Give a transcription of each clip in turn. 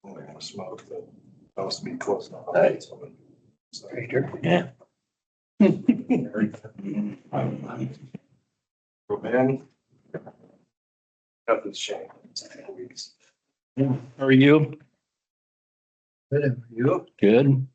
Only gonna smoke, but supposed to be close enough. Hey. So, Yeah. Go in. Nothing's changed. It's 2 weeks. How are you? Good, you? Good.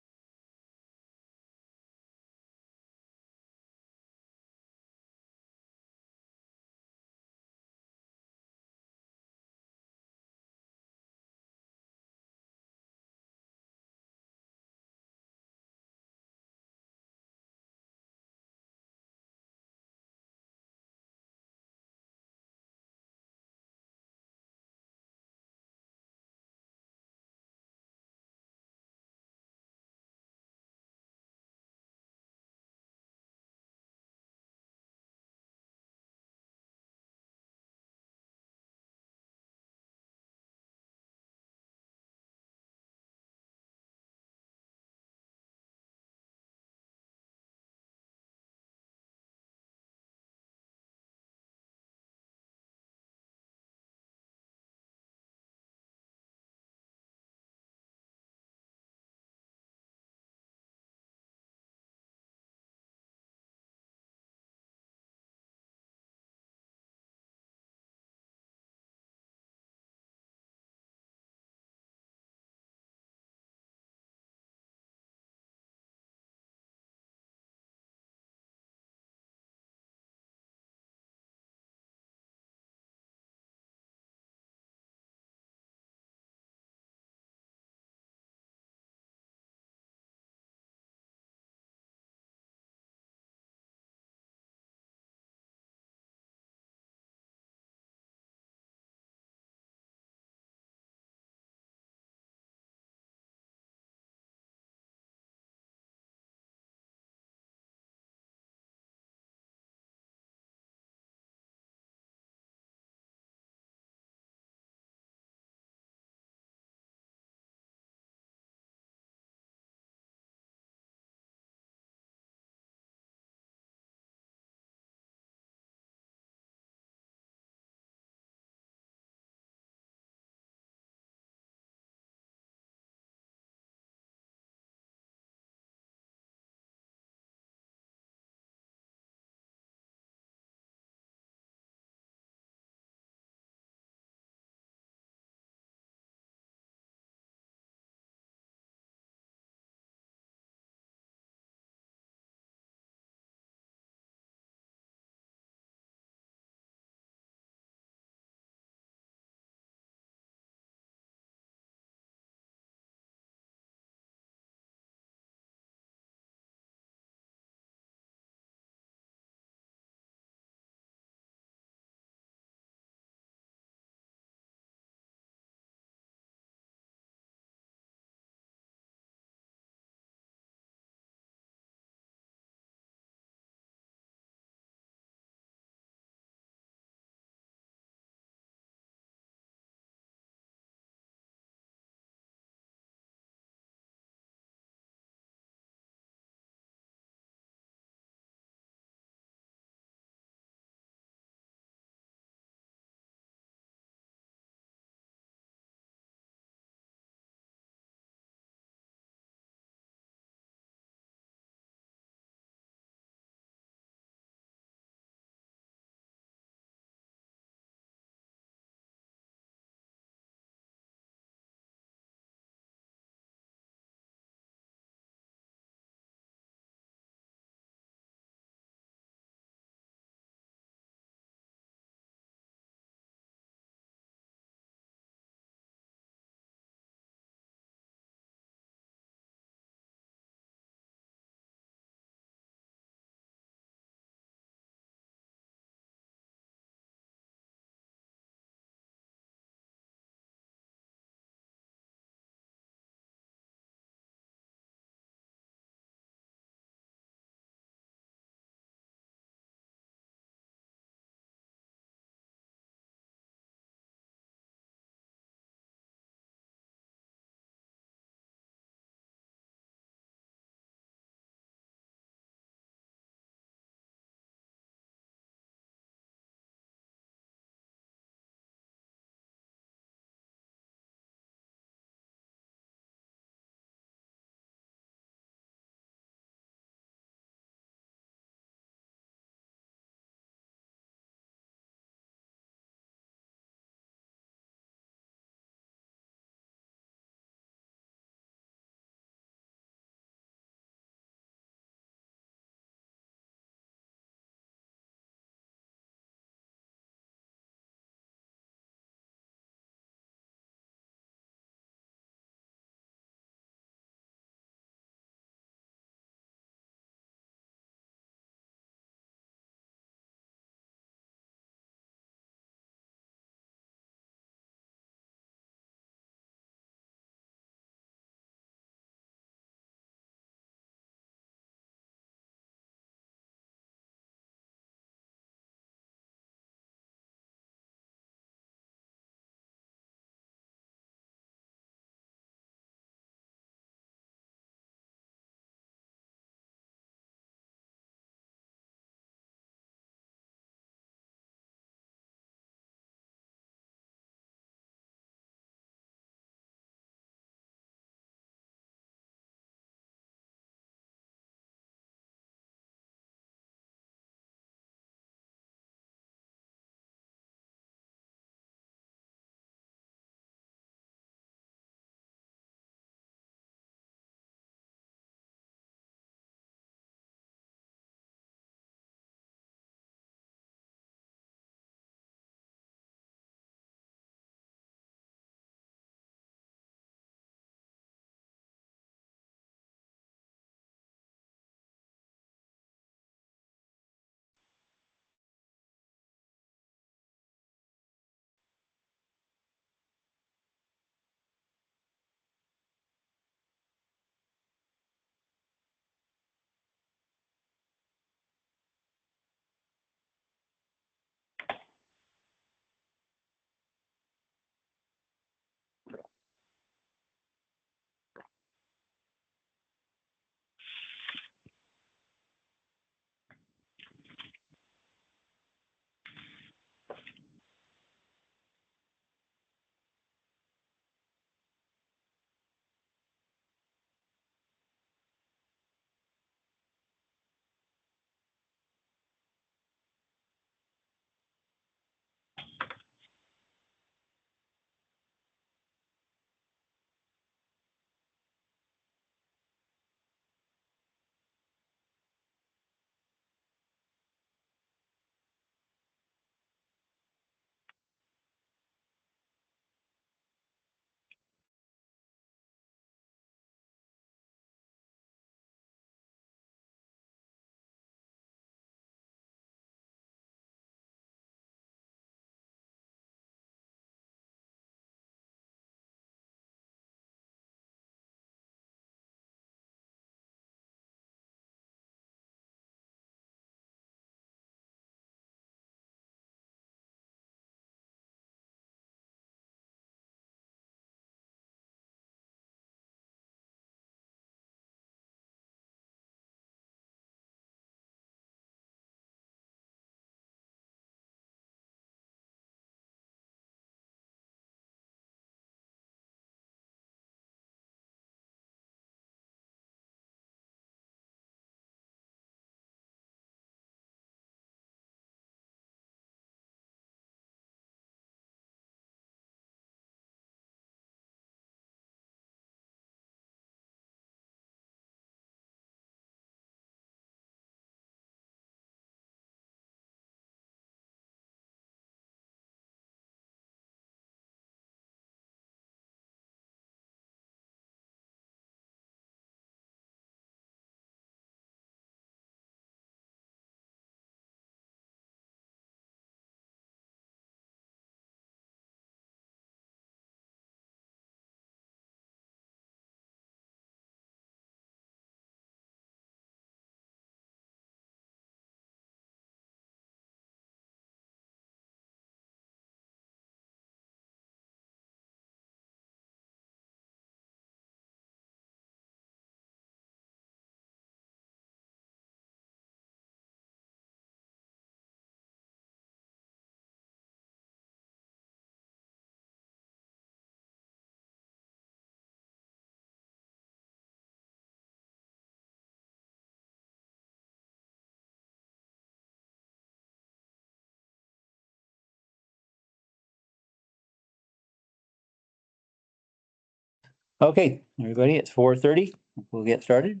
Okay, everybody, it's 4:30. We'll get started.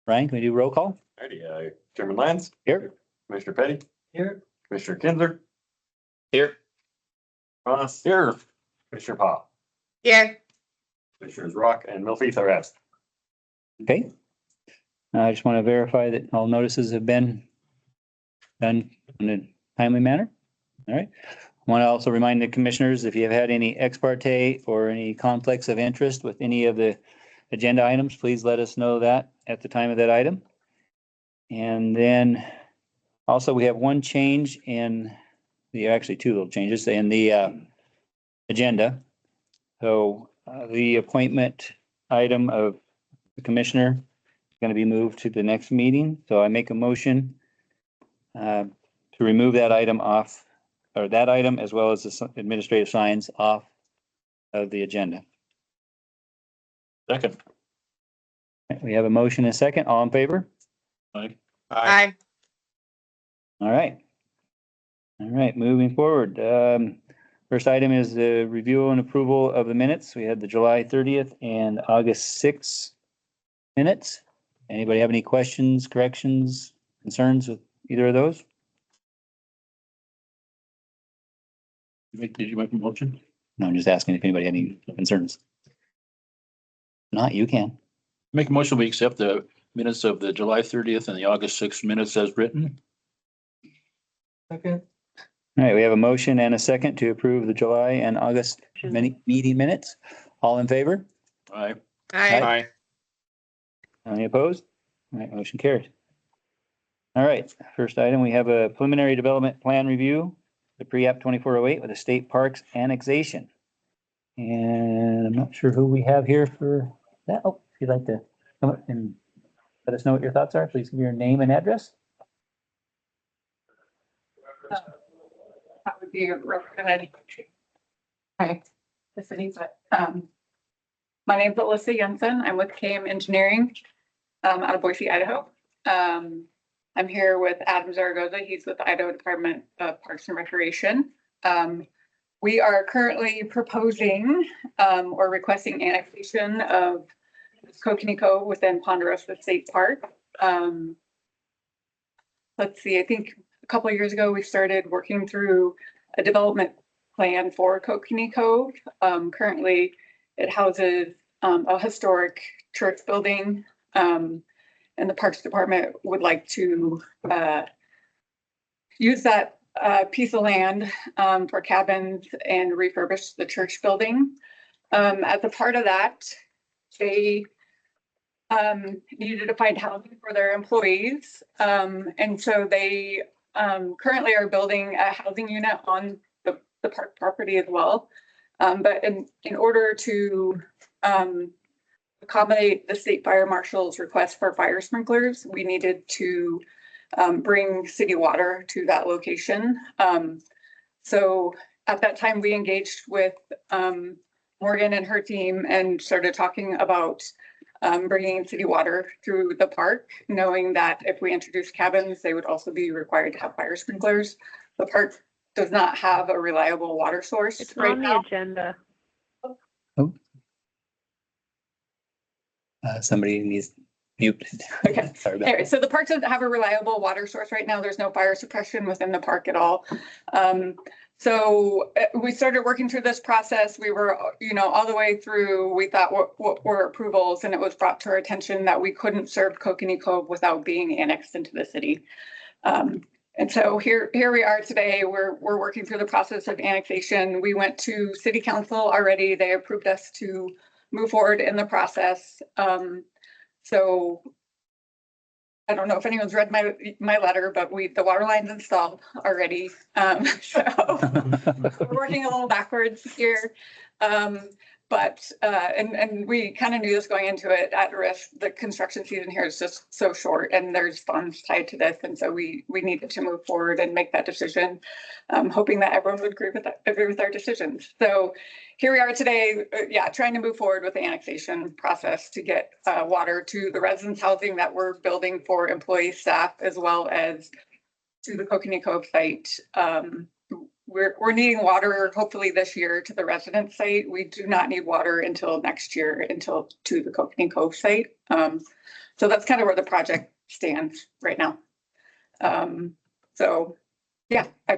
Brian, can we do roll call? Alrighty, Chairman Lance, Here. Commissioner Petty, Here. Commissioner Kinzer, Here. Ross, Here. Commissioner Pop, Here. Commissioners Rock and Milfeith are absent. Okay. I just want to verify that all notices have been done in a timely manner. All right. Want to also remind the commissioners, if you have had any ex parte or any conflicts of interest with any of the agenda items, please let us know that at the time of that item. And then also we have one change in actually two little changes in the agenda. So the appointment item of the commissioner is going to be moved to the next meeting. So I make a motion to remove that item off, or that item as well as the administrative signs off of the agenda. Second. We have a motion and a second. All in favor? Aye. All right. All right, moving forward. First item is the review and approval of the minutes. We had the July 30th and August 6th minutes. Anybody have any questions, corrections, concerns with either of those? Did you make a motion? No, I'm just asking if anybody had any concerns. Not, you can. Make a motion, we accept the minutes of the July 30th and the August 6th minutes as written. Second. All right, we have a motion and a second to approve the July and August meeting minutes. All in favor? Aye. Aye. Any opposed? All right, motion carried. All right, first item, we have a preliminary development plan review, the pre-app 2408 with the state parks annexation. And I'm not sure who we have here for that. Oh, if you'd like to come up and let us know what your thoughts are, please give your name and address. That would be represented. Okay, the city, but, my name's Alyssa Jensen. I'm with KM Engineering, out of Boise, Idaho. I'm here with Adam Zaragoza. He's with the Idaho Department of Parks and Recreation. We are currently proposing, or requesting annexation of Kokanee Cove within Ponderosa State Park. Let's see, I think a couple of years ago, we started working through a development plan for Kokanee Cove. Currently, it houses a historic church building, and the Parks Department would like to use that piece of land for cabins and refurbish the church building. As a part of that, they needed to find housing for their employees. And so they currently are building a housing unit on the park property as well. But in order to accommodate the state fire marshal's request for fire sprinklers, we needed to bring city water to that location. So at that time, we engaged with Morgan and her team and started talking about bringing city water through the park, knowing that if we introduce cabins, they would also be required to have fire sprinklers. The park does not have a reliable water source It's right on the now. agenda. Somebody needs muted. Okay. Sorry about Anyway, that. so the park doesn't have a reliable water source right now. There's no fire suppression within the park at all. So we started working through this process. We were, all the way through, we thought what were approvals, and it was brought to our attention that we couldn't serve Kokanee Cove without being annexed into the city. And so here we are today. We're working through the process of annexation. We went to city council already. They approved us to move forward in the process. So I don't know if anyone's read my letter, but the water line's installed already. So we're working a little backwards here. But we kind of knew this going into it at risk. The construction season here is just so short and there's funds tied to this. And so we needed to move forward and make that decision, hoping that everyone would agree with our decisions. So here we are today, trying to move forward with the annexation process to get water to the residence housing that we're building for employee staff, as well as to the Kokanee Cove site. we're needing water hopefully this year to the resident site. We do not need water until next year, until to the Kokanee Cove site. So that's kind of where the project stands right now. So, yeah, I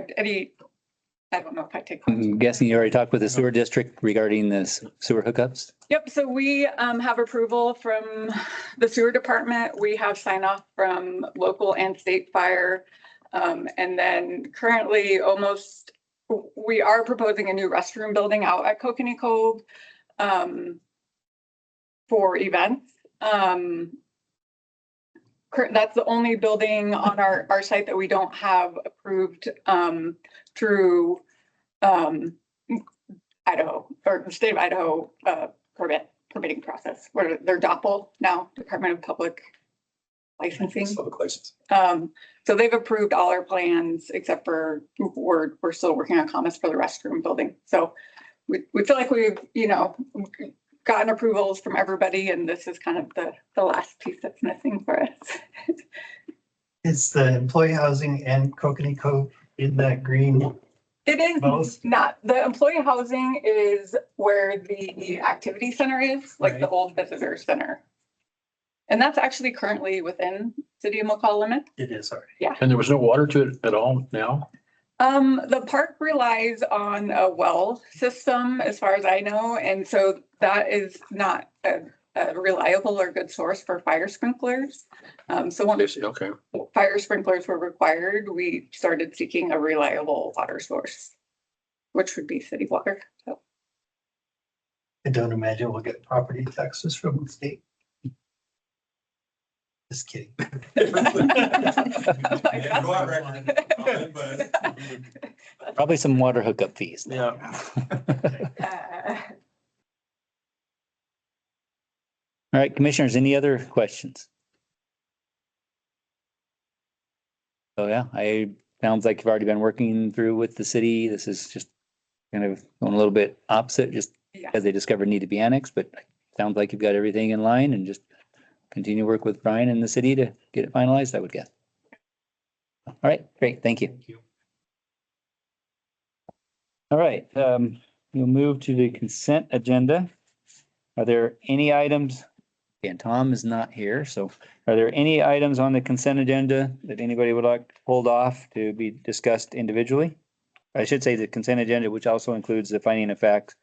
don't know if I take. I'm guessing you already talked with the sewer district regarding the sewer hookups? Yep, so we have approval from the sewer department. We have sign off from local and state fire. And then currently we are proposing a new restroom building out at Kokanee Cove for events. That's the only building on our site that we don't have approved through Idaho or the state of Idaho permitting process, where they're DOPL now, Department of Public Licensing. Public license. So they've approved all our plans except for we're still working on comments for the restroom building. So we feel like we've, gotten approvals from everybody, and this is kind of the last piece that's missing for us. Is the employee housing and Kokanee Cove in that green? It is Both? not. The employee housing is where the activity center is, like the Right. old visitor center. And that's actually currently within City of McCall limits. It is already. And there was no water to it at all now? The park relies on a well system, as far as I know, and so that is not a reliable or good source for fire sprinklers. So when Okay. fire sprinklers were required, we started seeking a reliable water source, which would be city water. So I don't imagine we'll get property taxes from the state. Just kidding. Probably some water hookup fees. Yeah. All right, commissioners, any other questions? So yeah, sounds like you've already been working through with the city. This is just kind of going a little bit opposite, just Yeah. because they discovered need to be annexed, but sounds like you've got everything in line and just continue to work with Brian and the city to get it finalized, I would guess. All right, great, thank you. Thank you. All right, we'll move to the consent agenda. Are there any items? And Tom is not here, so are there any items on the consent agenda that anybody would like to hold off to be discussed individually? I should say the consent agenda, which also includes the finding of facts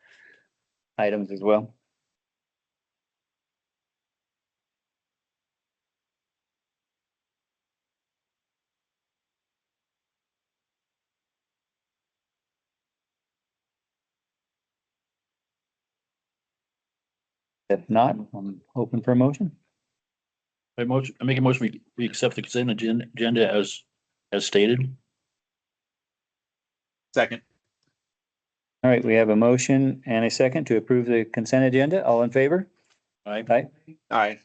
items as well. If not, I'm open for a motion. I make a motion, we accept the consent agenda as stated. Second. All right, we have a motion and a second to approve the consent agenda. All in favor? Aye. Aye. Aye.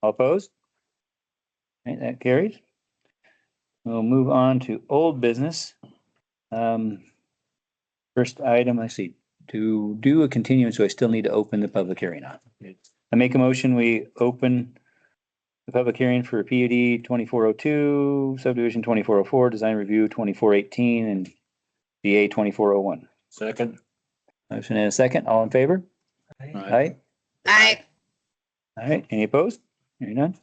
All opposed? Right, that carries. We'll move on to old business. First item, I see, to do a continuance, so I still need to open the public hearing on. I make a motion, we open the public hearing for PUD 2402, subdivision 2404, design review 2418, and DA 2401. Second. Motion and a second, all in favor? Aye. Aye. All right, any opposed? Hearing none.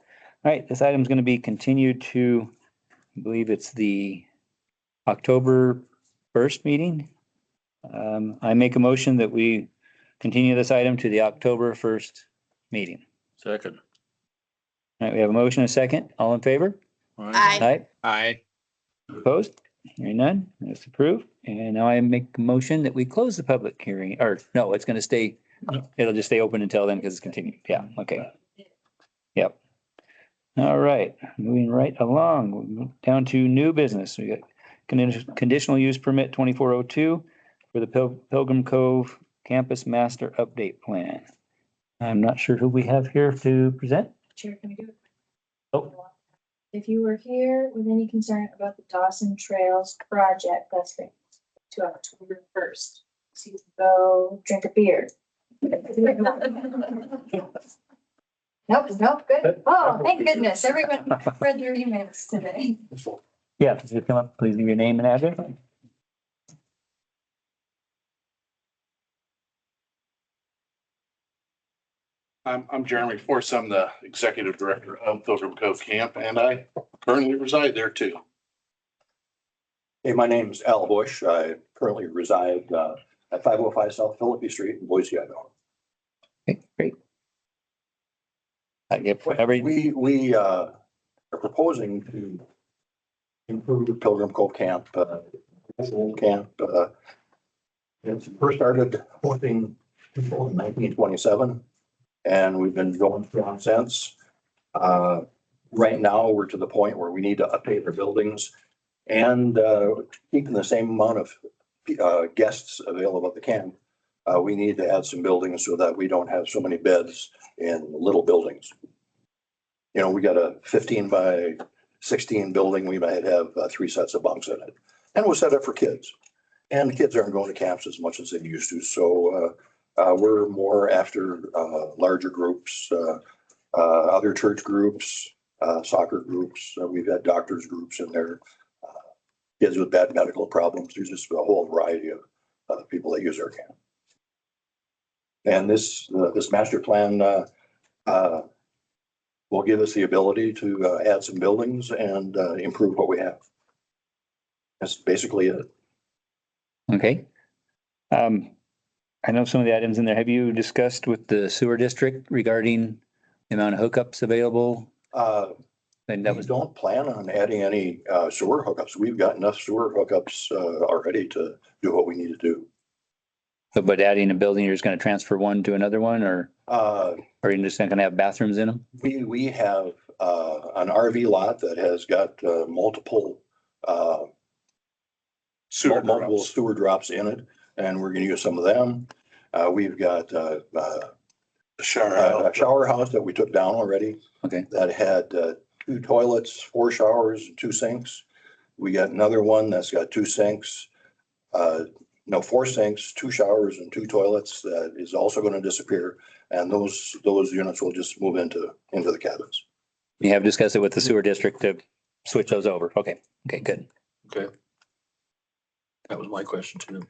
All right, this item is going to be continued to, I believe it's the October 1st meeting. I make a motion that we continue this item to the October 1st meeting. Second. All right, we have a motion and a second. All in favor? Aye. Aye. Aye. Opposed? Hearing none. That's approved. And now I make a motion that we close the public hearing, or no, it's going to stay, it'll just stay open until then because it's continued. Yeah, okay. Yep. All right, moving right along, we'll move down to new business. We got conditional use permit 2402 for the Pilgrim Cove Campus Master Update Plan. I'm not sure who we have here to present. Chair, can I do it? Oh. If you were here with any concern about the Dawson Trails project, that's going to October 1st. So you can go drink a beer. Nope, good. Oh, thank goodness. Everyone read their emails today. Yeah, just come up, please give your name and address. I'm Jeremy Force. I'm the executive director of Pilgrim Cove Camp, and I currently reside there too. Hey, my name's Al Bush. I currently reside at 505 South Philippi Street in Boise, Idaho. Okay, great. I get whatever. We are proposing to improve the Pilgrim Cove Camp. This old camp, it first started hosting people in 1927, and we've been going strong since. Right now, we're to the point where we need to update our buildings and keeping the same amount of guests available at the camp. We need to add some buildings so that we don't have so many beds in little buildings. You know, we got a 15 by 16 building. We might have 3 sets of bunks in it, and we'll set up for kids. And the kids aren't going to camps as much as they used to. So we're more after larger groups, other church groups, soccer groups. We've had doctors groups in there, kids with bad medical problems. There's just a whole variety of people that use our camp. And this master plan will give us the ability to add some buildings and improve what we have. That's basically it. Okay. I know some of the items in there. Have you discussed with the sewer district regarding the amount of hookups available? And that We was, don't plan on adding any sewer hookups. We've got enough sewer hookups already to do what we need to do. but adding a building, you're just going to transfer one to another one, or Uh, are you just not going to have bathrooms in them? we have an RV lot that has got multiple sewer drops in it, and we're going to use some of them. We've got a shower house that we took down already. Okay. That had 2 toilets, 4 showers, and 2 sinks. We got another one that's got 2 sinks, 4 sinks, 2 showers, and 2 toilets that is also going to disappear. And those units will just move into the cabins. You have discussed it with the sewer district to switch those over. Okay. Okay, good. Okay. That was my question too.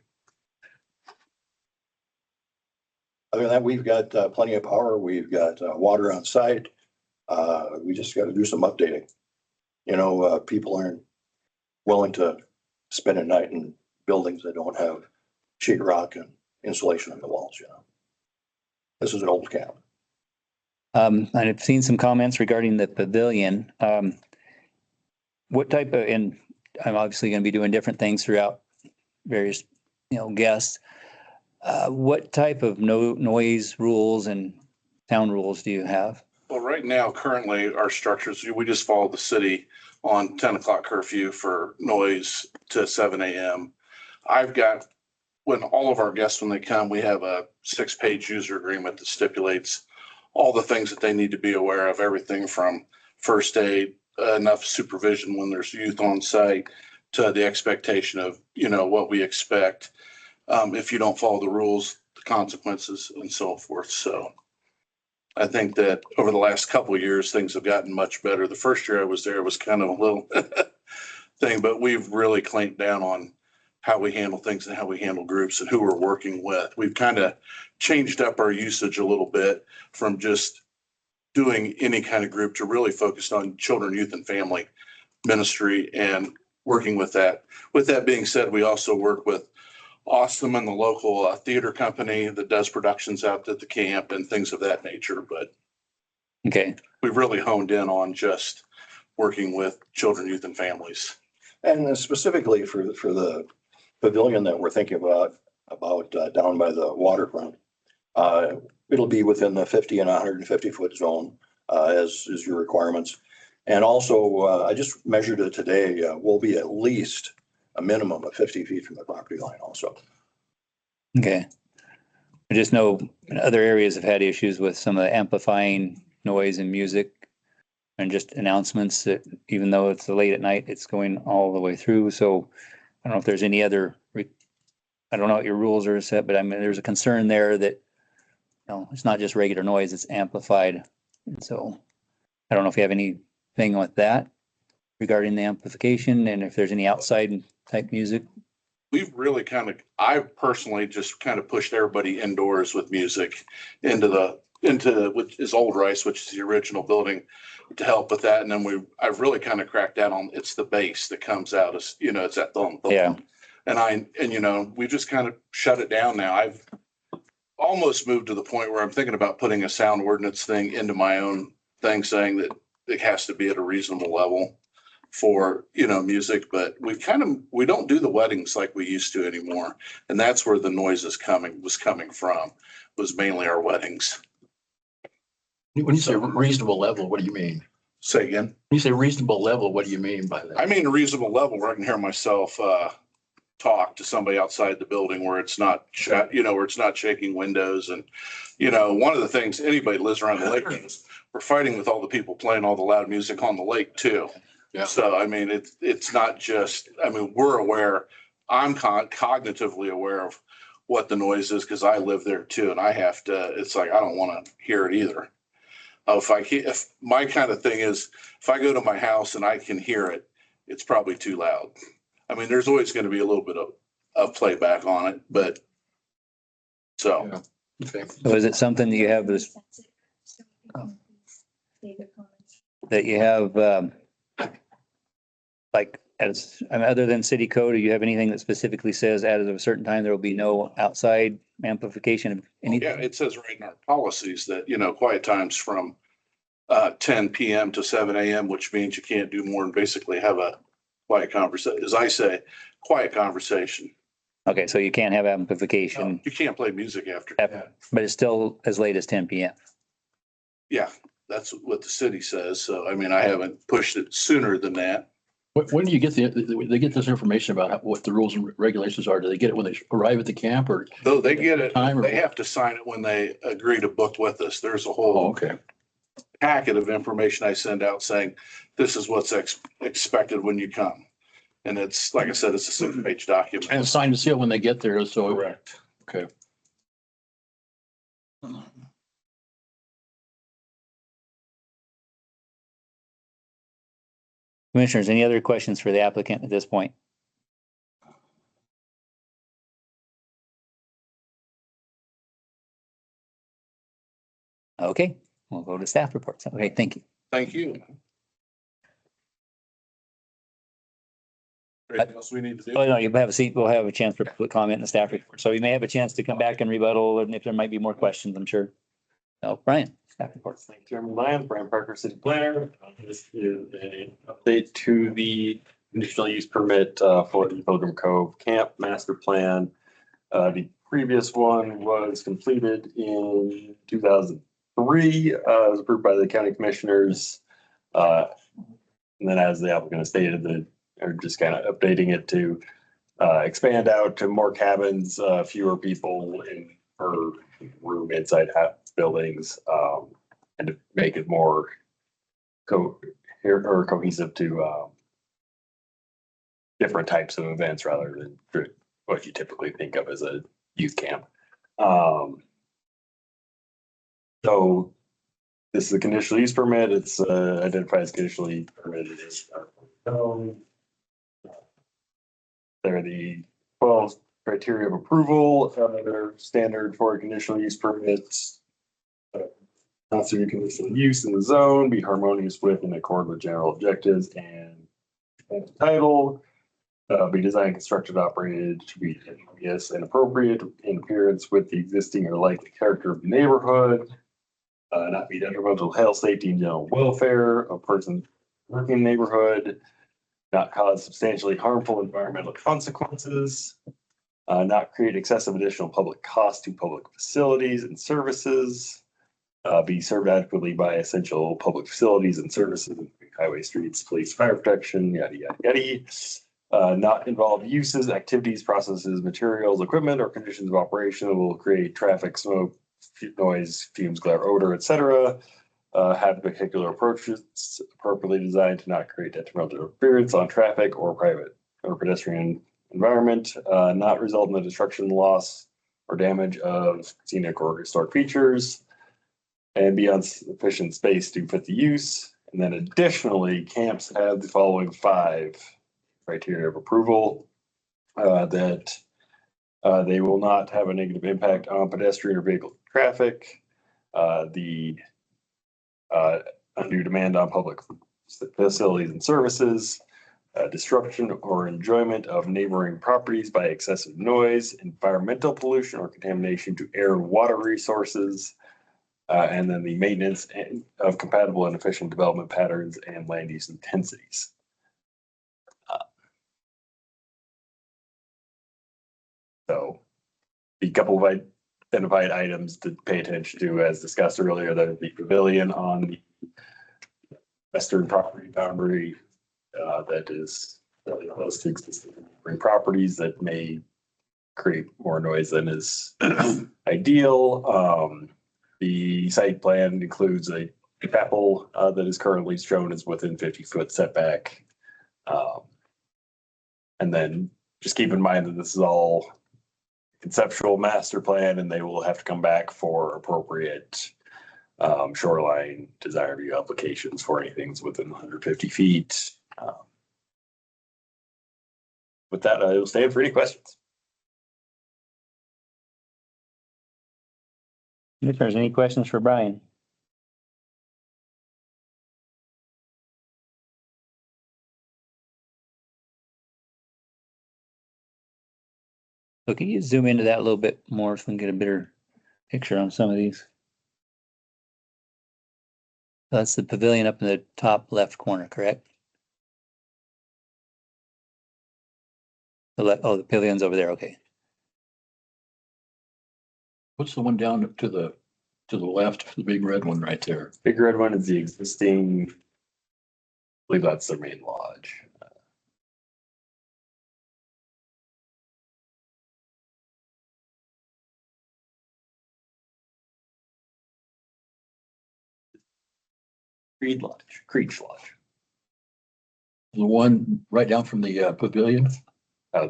Other than that, we've got plenty of power. We've got water on site. We just got to do some updating. You know, people aren't willing to spend a night in buildings that don't have sheetrock and insulation in the walls, you know. This is an old camp. And I've seen some comments regarding the pavilion. What type of, and I'm obviously going to be doing different things throughout various, guests. What type of noise rules and sound rules do you have? Well, right now, currently, our structures, we just follow the city on 10 o'clock curfew for noise to 7 a.m. When all of our guests, when they come, we have a 6-page user agreement that stipulates all the things that they need to be aware of, everything from first aid, enough supervision when there's youth on site, to the expectation of, what we expect. If you don't follow the rules, the consequences, and so forth. So I think that over the last couple of years, things have gotten much better. The first year I was there was kind of a little thing, but we've really clamped down on how we handle things and how we handle groups and who we're working with. We've kind of changed up our usage a little bit from just doing any kind of group to really focused on children, youth, and family ministry and working with that. With that being said, we also work with Awesome and the local theater company that does productions out at the camp and things of that nature. But Okay. we've really honed in on just working with children, youth, and families. And specifically for the pavilion that we're thinking about down by the waterfront, it'll be within the 50 and 150 foot zone, as is your requirements. And also, I just measured it today, we'll be at least a minimum of 50 feet from the property line also. Okay. I just know other areas have had issues with some of the amplifying noise and music and just announcements that even though it's late at night, it's going all the way through. So I don't know if there's any other, I don't know what your rules are set, but I mean, there's a concern there that, it's not just regular noise, it's amplified. And so I don't know if you have anything with that. regarding the amplification and if there's any outside type music? We've really I personally just kind of pushed everybody indoors with music into which is Old Rice, which is the original building, to help with that. And then I've really kind of cracked down on, it's the bass that comes out as, it's that thump. Yeah. And we just kind of shut it down now. I've almost moved to the point where I'm thinking about putting a sound ordinance thing into my own thing, saying that it has to be at a reasonable level for, music, but we don't do the weddings like we used to anymore. And that's where the noise was coming from, was mainly our weddings. When you say reasonable level, what do you mean? Say again? When you say reasonable level, what do you mean by that? I mean, a reasonable level where I can hear myself, talk to somebody outside the building where it's not where it's not shaking windows. And, one of the things anybody that lives around the lake is we're fighting with all the people playing all the loud music on the lake too. Yeah. So, I mean, it's not just, we're aware, I'm cognitively aware of what the noise is because I live there too. And I have to, it's like, I don't want to hear it either. If my kind of thing is, if I go to my house and I can hear it, it's probably too loud. There's always going to be a little bit of playback on it, but so. Yeah. Okay. So is it something that you have that you have, like, other than city code, do you have anything that specifically says as of a certain time, there will be no outside amplification of anything? Yeah, it says right in our policies that, quiet times from 10 PM to 7 AM, which means you can't do more than basically have a quiet conversation. As I say, quiet conversation. Okay, so you can't have amplification, You can't play music after. but it's still as late as 10 PM. Yeah, that's what the city says. So, I haven't pushed it sooner than that. When do you get they get this information about what the rules and regulations are? Do they get it when they arrive at the camp or? Though they get it, Time or they what? have to sign it when they agree to book with us. There's a Oh, whole okay. packet of information I send out saying, this is what's expected when you come. And it's, like I said, it's a 6-page document. And sign and seal when they get there. So, Correct. okay. Commissioners, any other questions for the applicant at this point? Okay, we'll go to staff reports. Okay, thank you. Thank you. Anything else we need to do? Oh, no, you have a seat. We'll have a chance for public comment in the staff report. So you may have a chance to come back and rebuttal, and if there might be more questions, I'm sure. No, Brian, staff reports. Thank you, Chairman Lyons, Brian Parker, City Planner. This is an update to the conditional use permit for the Pilgrim Cove Camp Master Plan. The previous one was completed in 2003, was approved by the county commissioners. And then as the applicant has stated, that are just kind of updating it to expand out to more cabins, fewer people in per room inside buildings, and to make it more cohesive to different types of events rather than what you typically think of as a youth camp. So this is a conditional use permit. It's identified as conditionally permitted. There are the 12 criteria of approval. They're standard for conditional use permits. Constitute conditional use in the zone, be harmonious with and accord with general objectives and the title. Be designed, constructed, operated to be obvious and appropriate in appearance with the existing or likely character of the neighborhood. Not be detrimental to health, safety, and general welfare of persons working in the neighborhood. Not cause substantially harmful environmental consequences. Not create excessive additional public cost to public facilities and services. Be served adequately by essential public facilities and services, highway, streets, police, fire protection, yada, yada, yada. Not involve uses, activities, processes, materials, equipment, or conditions of operation that will create traffic, smoke, noise, fumes, glare, odor, etc. Have particular approaches appropriately designed to not create detrimental interference on traffic or private or pedestrian environment. Not result in the destruction, loss, or damage of scenic or historic features. And be on sufficient space to fit the use, And then additionally, camps have the following 5 criteria of approval. That they will not have a negative impact on pedestrian or vehicle traffic. The undue demand on public facilities and services, disruption or enjoyment of neighboring properties by excessive noise, environmental pollution or contamination to air and water resources, and then the maintenance of compatible and efficient development patterns and land use intensities. So the couple of identified items to pay attention to, as discussed earlier, the pavilion on the western property boundary that is really close to existing neighboring properties that may create more noise than is ideal. The site plan includes a chapel that is currently shown as within 50-foot setback. And then just keep in mind that this is all conceptual master plan, and they will have to come back for appropriate shoreline design review applications for anything within 150 feet. With that, I will stand for any questions. If there's any questions for Brian? So can you zoom into that a little bit more so we can get a better picture on some of these? That's the pavilion up in the top left corner, correct? The pavilion's over there, okay. What's the one down to the left, the big red one right there? Big red one is the existing, I believe that's the main lodge. Creech Lodge. The one right down from the pavilion?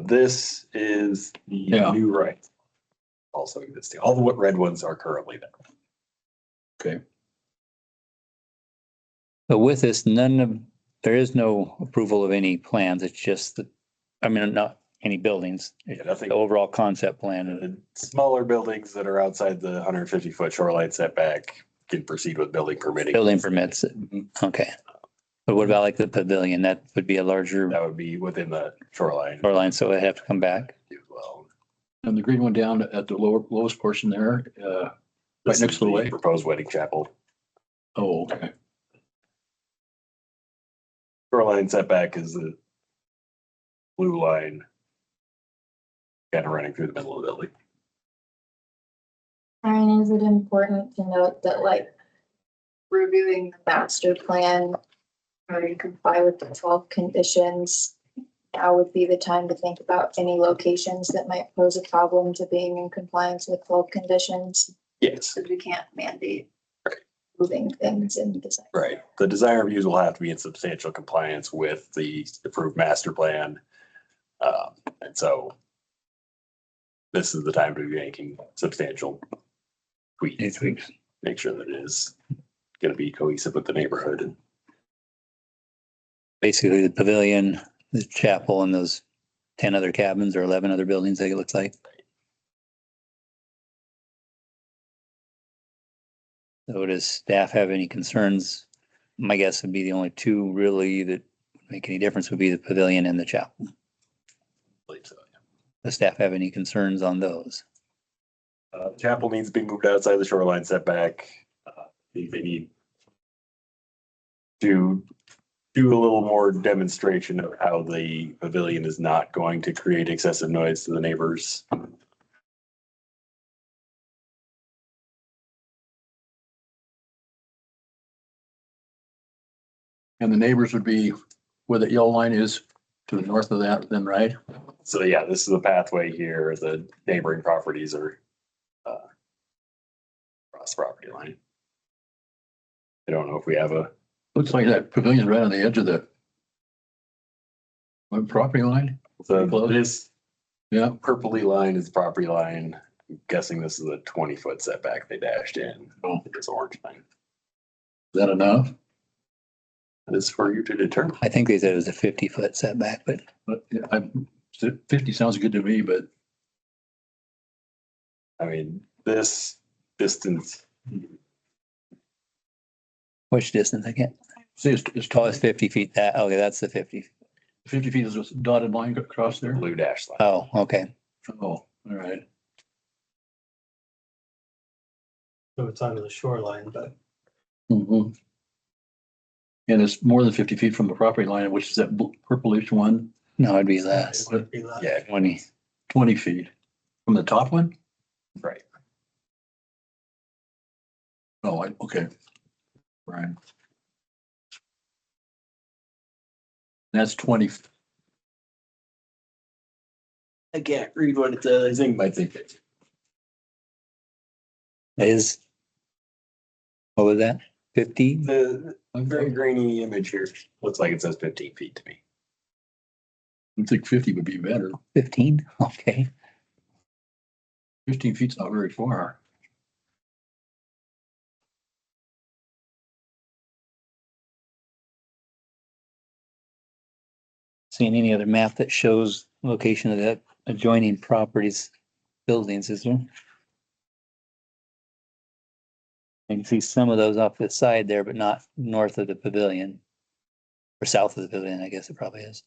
This is the Yeah. new right. Also existing. All the red ones are currently there. Okay. But with this, there is no approval of any plans. It's just not any buildings. Yeah, nothing. The overall concept plan. The smaller buildings that are outside the 150-foot shoreline setback can proceed with building permitting. Building permits. Mhm. Okay. But what about like the pavilion? That would be a larger That would be within the shoreline. shoreline, so it'd have to come back. as well. And the green one down at the lowest portion there, right This next is to the lake? proposed wedding chapel. Oh, okay. Shoreline setback is the blue line kind of running through the middle of the building. Ryan, is it important to note that like reviewing the master plan or you comply with the 12 conditions, now would be the time to think about any locations that might pose a problem to being in compliance with 12 conditions? Yes, Because we can't mandate moving things in design. right. The design reviews will have to be in substantial compliance with the approved master plan. And so this is the time to be making substantial tweaks. Make sure that it is going to be cohesive with the neighborhood. And Basically the pavilion, the chapel, and those 10 other cabins or 11 other buildings, I think it looks like. So does staff have any concerns? My guess would be the only two really that make any difference would be the pavilion and the chapel. I believe so, yeah. Does staff have any concerns on those? Chapel needs to be moved outside the shoreline setback. They need to do a little more demonstration of how the pavilion is not going to create excessive noise to the neighbors. And the neighbors would be where the yellow line is to the north of that, then, right? So yeah, this is the pathway here. The neighboring properties are across the property line. I don't know if we have a, Looks like that pavilion's right on the edge of the property line. so Close. this Yeah, purpley line is property line. I'm guessing this is a 20-foot setback they dashed in. Oh. This orange line. is that enough? That is for you to determine. I think they said it was a 50-foot setback, but But yeah, 50 sounds good to me, but I mean, this distance, which distance? I can't. say it's Oh, it's 50 feet. That, okay, that's the 50. 50 feet is a dotted line across there. blue dash line. Oh, okay. Oh, all right. So it's on the shoreline, but Mhm. And it's more than 50 feet from the property line, which is that purplish one, No, it'd be less. it would be less. Yeah, 20. 20 feet from the top one. right. Oh, okay. Right. That's 20. I can't read what it says. I think might think it. Is, what was that? 50? The very grainy image here looks like it says 15 feet to me. I think 50 would be better. 15? Okay. 15 feet's not very far. Seeing any other map that shows location of that adjoining properties, buildings, is there? I can see some of those off the side there, but not north of the pavilion. Or south of the pavilion, I guess it probably is.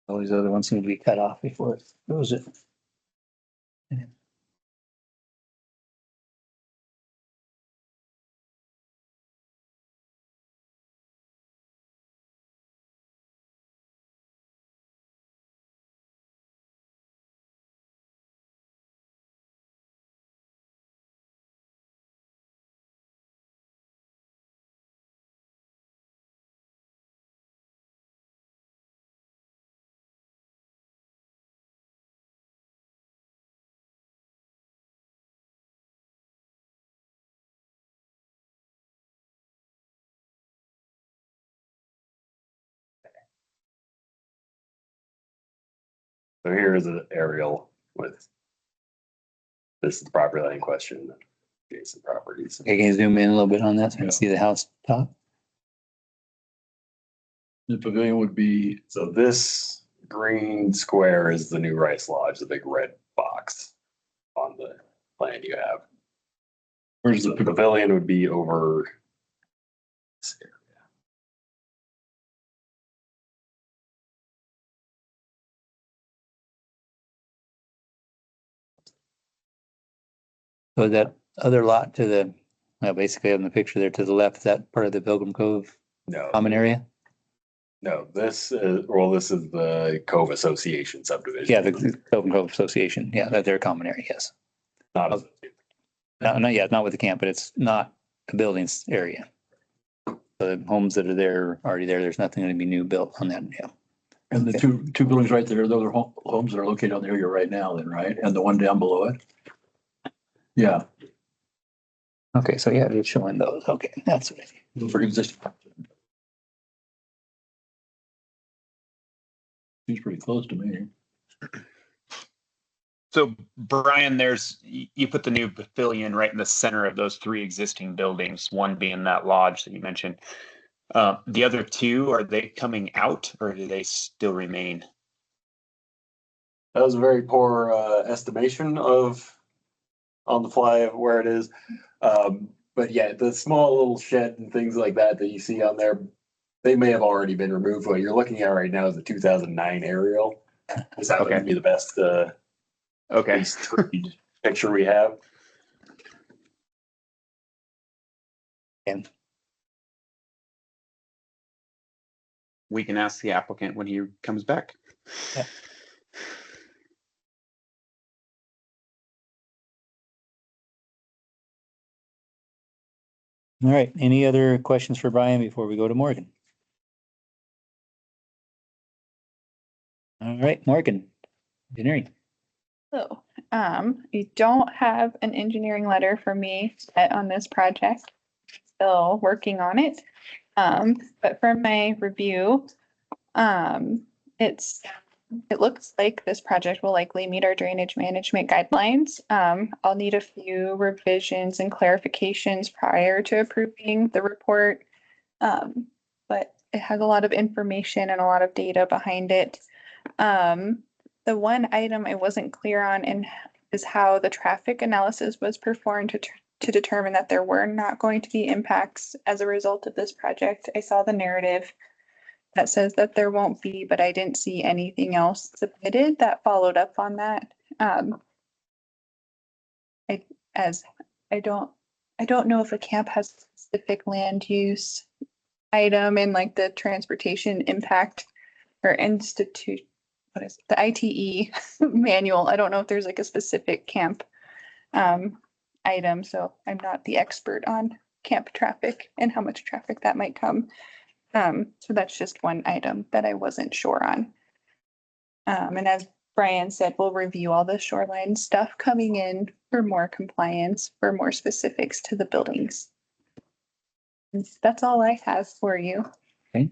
All these other ones seem to be cut off before it goes it. So here is an aerial with this is the property line in question, adjacent properties. Okay, can you zoom in a little bit on that so I Yeah. can see the house top? The pavilion would be, So this green square is the new Rice Lodge, the big red box on the plan you have. where's So the the pavilion would be over this area. So that other lot to the, well, basically on the picture there to the left, is that part of the Pilgrim Cove No, common area? no, this is, well, this is the Cove Association subdivision. Yeah, the Pilgrim Cove Association. Yeah, that's their common area, yes. Not, No, yeah, not with the camp, but it's not a buildings area. The homes that are there, already there, there's nothing going to be new built on that, yeah. and the two buildings right there, those are homes that are located on the area right now then, right? And the one down below it? Yeah, Okay, so yeah, it's showing those. Okay, that's what I see. those are existing. Seems pretty close to me. So Brian, you put the new pavilion right in the center of those three existing buildings, one being that lodge that you mentioned. The other two, are they coming out or do they still remain? that was a very poor estimation of on the fly of where it is. But yeah, the small little shed and things like that that you see on there, they may have already been removed. What you're looking at right now is the 2009 aerial. This happens to Okay. be the best Okay. least treed picture we have. And We can ask the applicant when he comes back. Yeah. all right, any other questions for Brian before we go to Morgan? All right, Morgan, engineering. So, you don't have an engineering letter for me yet on this project. Still working on it. But from my review, it's it looks like this project will likely meet our drainage management guidelines. I'll need a few revisions and clarifications prior to approving the report. But it has a lot of information and a lot of data behind it. The one item I wasn't clear on is how the traffic analysis was performed to determine that there were not going to be impacts as a result of this project. I saw the narrative that says that there won't be, but I didn't see anything else submitted that followed up on that. I don't know if a camp has specific land use item in like the transportation impact or institute, what is it? The ITE manual. I don't know if there's like a specific camp item, so I'm not the expert on camp traffic and how much traffic that might come. So that's just one item that I wasn't sure on. And as Brian said, we'll review all the shoreline stuff coming in for more compliance, for more specifics to the buildings. And that's all I have for you. Okay.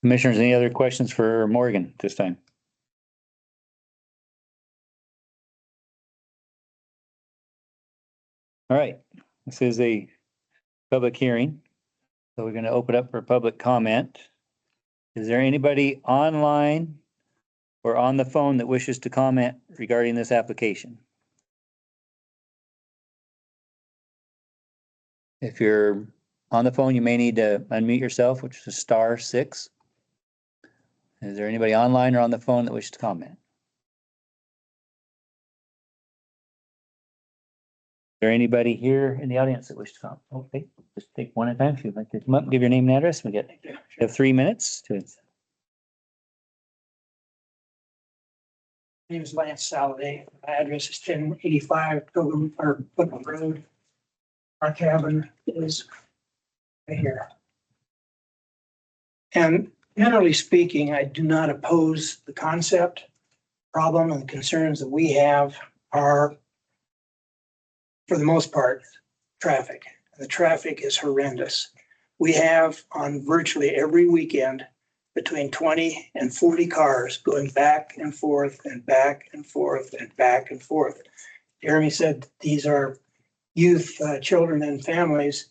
Commissioners, any other questions for Morgan this time? All right, this is a public hearing. So we're going to open up for public comment. Is there anybody online or on the phone that wishes to comment regarding this application? If you're on the phone, you may need to unmute yourself, which is *6. Is there anybody online or on the phone that wishes to comment? Is there anybody here in the audience that wishes to comment? Okay, just take one at a time. If you'd like to come up, give your name and address. We have 3 minutes to. My name is Lance Saladay. My address is 1085 Pilgrim or Footnote Road. Our cabin is right here. And generally speaking, I do not oppose the concept. Problem and concerns that we have are, for the most part, traffic. The traffic is horrendous. We have on virtually every weekend between 20 and 40 cars going back and forth and back and forth and back and forth. Jeremy said these are youth, children and families.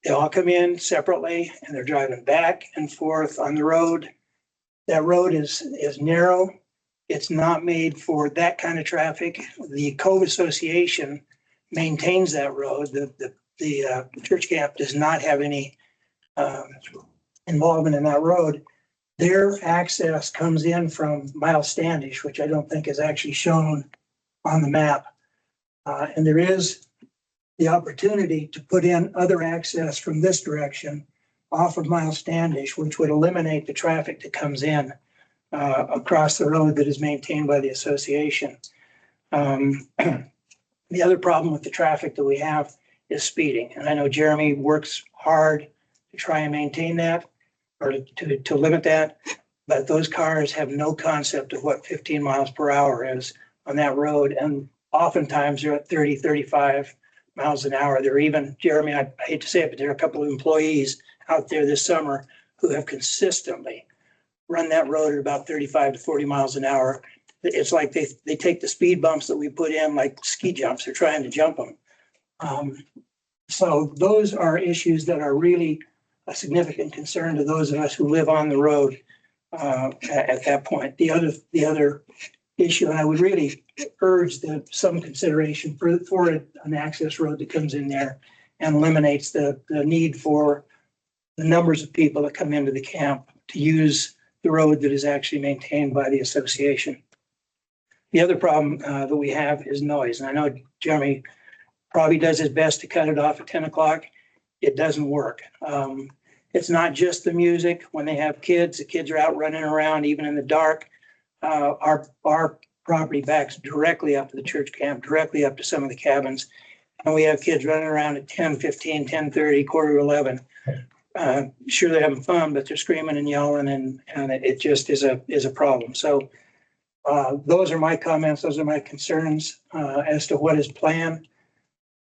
They all come in separately and they're driving back and forth on the road. That road is narrow. It's not made for that kind of traffic. The Cove Association maintains that road. The church camp does not have any involvement in that road. Their access comes in from Miles Standish, which I don't think is actually shown on the map. And there is the opportunity to put in other access from this direction off of Miles Standish, which would eliminate the traffic that comes in across the road that is maintained by the association. The other problem with the traffic that we have is speeding. And I know Jeremy works hard to try and maintain that or to limit that, but those cars have no concept of what 15 miles per hour is on that road. And oftentimes they're at 30, 35 miles an hour. They're even, Jeremy, I hate to say it, but there are a couple of employees out there this summer who have consistently run that road at about 35 to 40 miles an hour. It's like they take the speed bumps that we put in like ski jumps. They're trying to jump them. So those are issues that are really a significant concern to those of us who live on the road at that point. The other issue, and I would really urge some consideration for an access road that comes in there and eliminates the need for the numbers of people that come into the camp to use the road that is actually maintained by the association. The other problem that we have is noise. And I know Jeremy probably does his best to cut it off at 10 o'clock. It doesn't work. It's not just the music. When they have kids, the kids are out running around even in the dark. Our property backs directly up to the church camp, directly up to some of the cabins. And we have kids running around at 10, 15, 10:30, quarter to 11. Sure, they're having fun, but they're screaming and yelling, and it just is a problem. So those are my comments. Those are my concerns as to what is planned.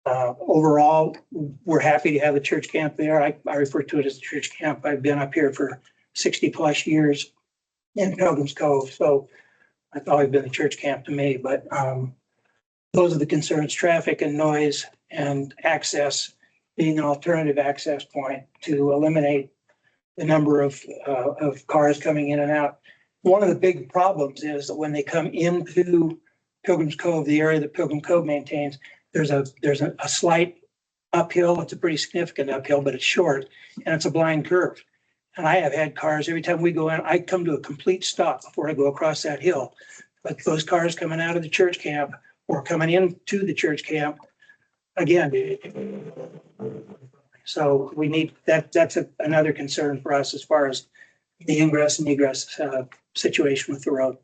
Overall, we're happy to have the church camp there. I refer to it as the church camp. I've been up here for 60 plus years. in Pilgrim's Cove. So it's always been a church camp to me, but those are the concerns, traffic and noise and access being an alternative access point to eliminate the number of cars coming in and out. One of the big problems is that when they come into Pilgrim's Cove, the area that Pilgrim Cove maintains, there's a slight uphill. It's a pretty significant uphill, but it's short and it's a blind curve. And I have had cars, every time we go in, I come to a complete stop before I go across that hill. But those cars coming out of the church camp or coming into the church camp, again. So we need, that's another concern for us as far as the ingress and egress situation with the road.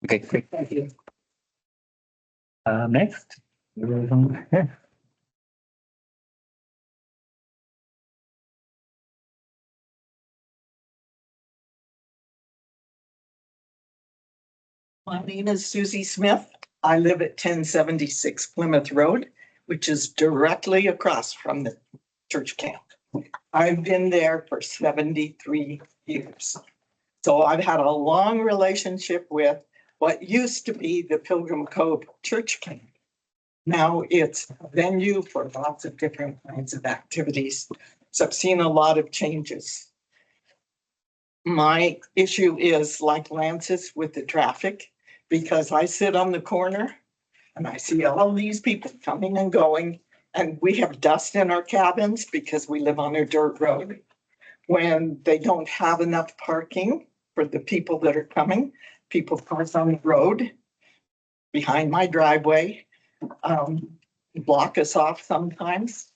Okay, great. Thank you. Next. My name is Susie Smith. I live at 1076 Plymouth Road, which is directly across from the church camp. I've been there for 73 years. So I've had a long relationship with what used to be the Pilgrim Cove Church Camp. Now it's a venue for lots of different kinds of activities. So I've seen a lot of changes. My issue is like Lance's with the traffic, because I sit on the corner and I see all these people coming and going, and we have dust in our cabins because we live on a dirt road. When they don't have enough parking for the people that are coming, people park on the road behind my driveway, block us off sometimes.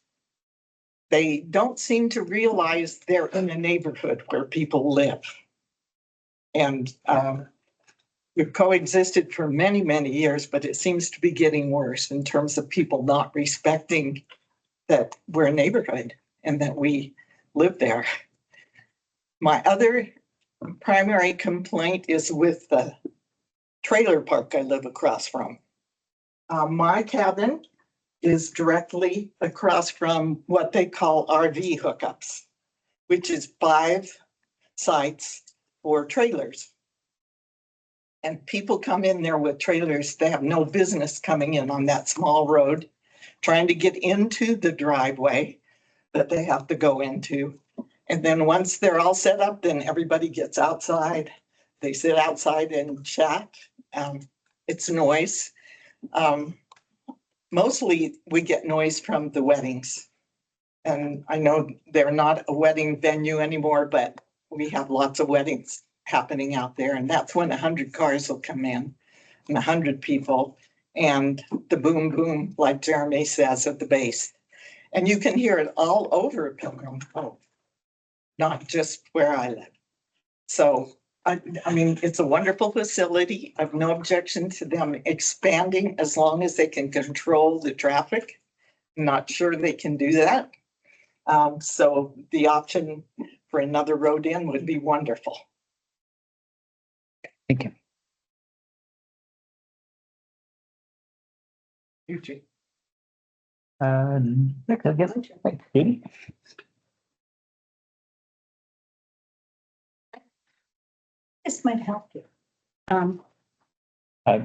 They don't seem to realize they're in a neighborhood where people live. And we've coexisted for many, many years, but it seems to be getting worse in terms of people not respecting that we're a neighborhood and that we live there. My other primary complaint is with the trailer park I live across from. My cabin is directly across from what they call RV hookups, which is 5 sites for trailers. And people come in there with trailers. They have no business coming in on that small road, trying to get into the driveway that they have to go into. And then once they're all set up, then everybody gets outside. They sit outside and chat. It's noise. Mostly we get noise from the weddings. And I know they're not a wedding venue anymore, but we have lots of weddings happening out there. And that's when 100 cars will come in and 100 people, and the boom, boom, like Jeremy says, at the base. And you can hear it all over Pilgrim Cove, not just where I live. So, I mean, it's a wonderful facility. I have no objection to them expanding as long as they can control the traffic. I'm not sure they can do that. So the option for another road in would be wonderful. Thank you. Eugene. Next, I guess. Katie? This might help you.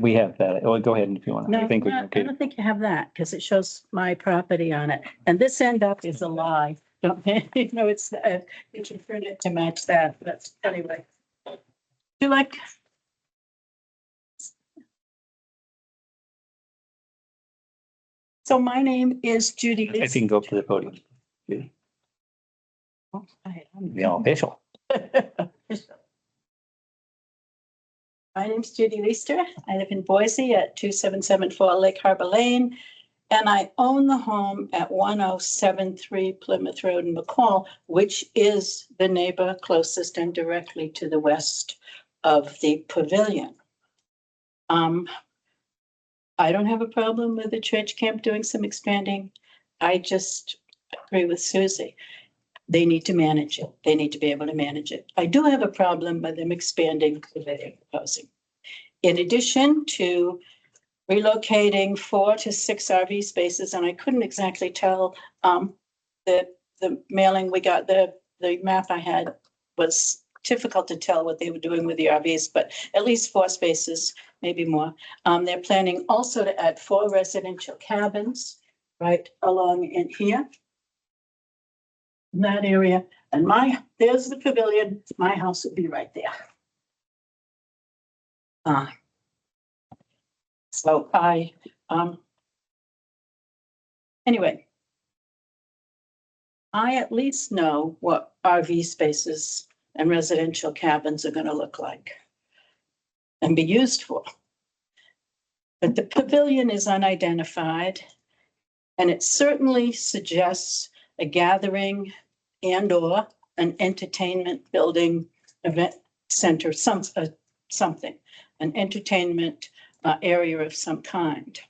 We have that. Oh, go ahead if you want. No, I think we I can. don't think you have that because it shows my property on it. And this end up is a lie. Don't, you know, it's, you should print it to match that, but anyway. Do you like? So my name is Judy. I think go up to the podium. Oh, Be all official. My name's Judy Leister. I live in Boise at 2774 Lake Harbor Lane. And I own the home at 1073 Plymouth Road in McCall, which is the neighbor closest and directly to the west of the pavilion. I don't have a problem with the church camp doing some expanding. I just agree with Susie. They need to manage it. They need to be able to manage it. I do have a problem with them expanding the way they're proposing. In addition to relocating 4 to 6 RV spaces, and I couldn't exactly tell, the mailing we got, the map I had was difficult to tell what they were doing with the RVs, but at least 4 spaces, maybe more. They're planning also to add 4 residential cabins right along in here. In that area, and there's the pavilion, my house would be right there. So anyway, I at least know what RV spaces and residential cabins are gonna look like and be used for. But the pavilion is unidentified, and it certainly suggests a gathering and/or an entertainment building, event center, something, an entertainment area of some kind.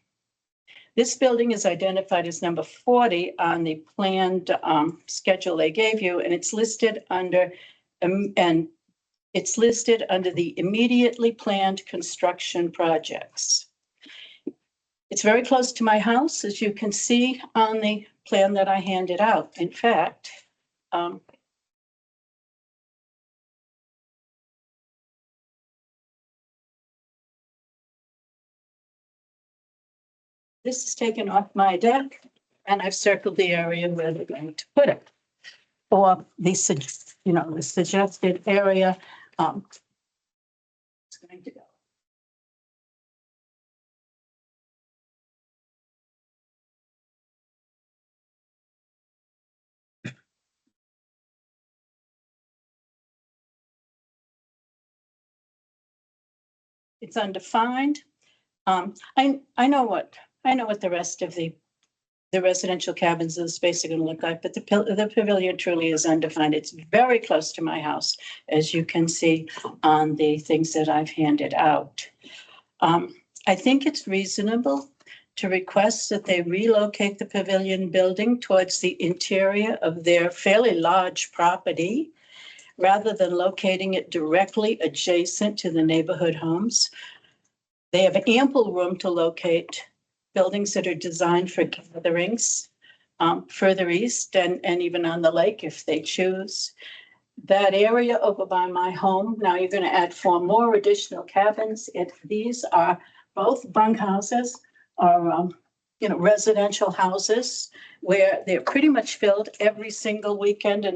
This building is identified as number 40 on the planned schedule they gave you, and it's listed under the immediately planned construction projects. It's very close to my house, as you can see on the plan that I handed out. In fact, this is taken off my deck, and I've circled the area where they're going to put it. Or the suggested area. It's going to go. It's undefined. I know what the rest of the residential cabins of the space are going to look like, but the pavilion truly is undefined. It's very close to my house, as you can see on the things that I've handed out. I think it's reasonable to request that they relocate the pavilion building towards the interior of their fairly large property, rather than locating it directly adjacent to the neighborhood homes. They have ample room to locate buildings that are designed for gatherings further east and even on the lake if they choose. That area over by my home, now you're going to add 4 more additional cabins. These are both bunkhouses or residential houses where they're pretty much filled every single weekend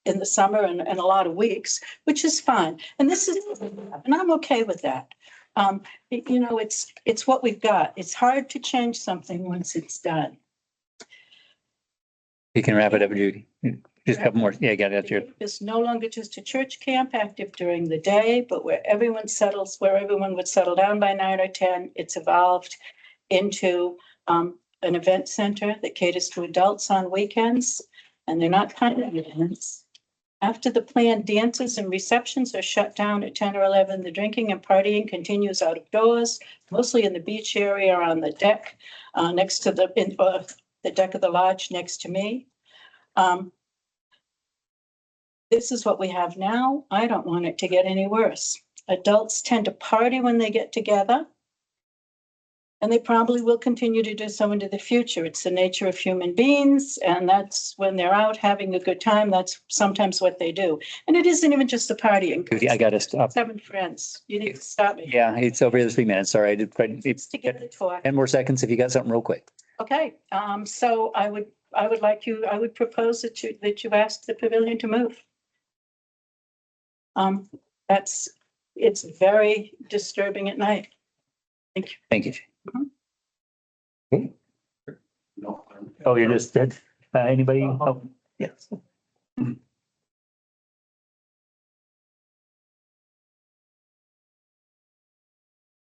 in the summer and a lot of weeks, which is fine. And and I'm okay with that. It's what we've got. It's hard to change something once it's done. You can wrap it up, Judy. Just a couple more. Yeah, got it. It's no longer just a church camp active during the day, but where everyone would settle down by 9 or 10. It's evolved into an event center that caters to adults on weekends, and they're not kind of events. After the planned dances and receptions are shut down at 10 or 11, the drinking and partying continues out of doors, mostly in the beach area or on the deck next to the deck of the lodge next to me. This is what we have now. I don't want it to get any worse. Adults tend to party when they get together, and they probably will continue to do so into the future. It's the nature of human beings, and that's when they're out having a good time. That's sometimes what they do. And it isn't even just the partying. Judy, I got to stop. 7 friends. You need to stop me. Yeah, it's over here 3 minutes. Sorry, I did. It's to get the talk. 10 more seconds if you got something real quick. Okay, so I would propose that you ask the pavilion to move. It's very disturbing at night. Thank you. Thank you. No. Oh, you're just dead. Anybody? Oh, yes. My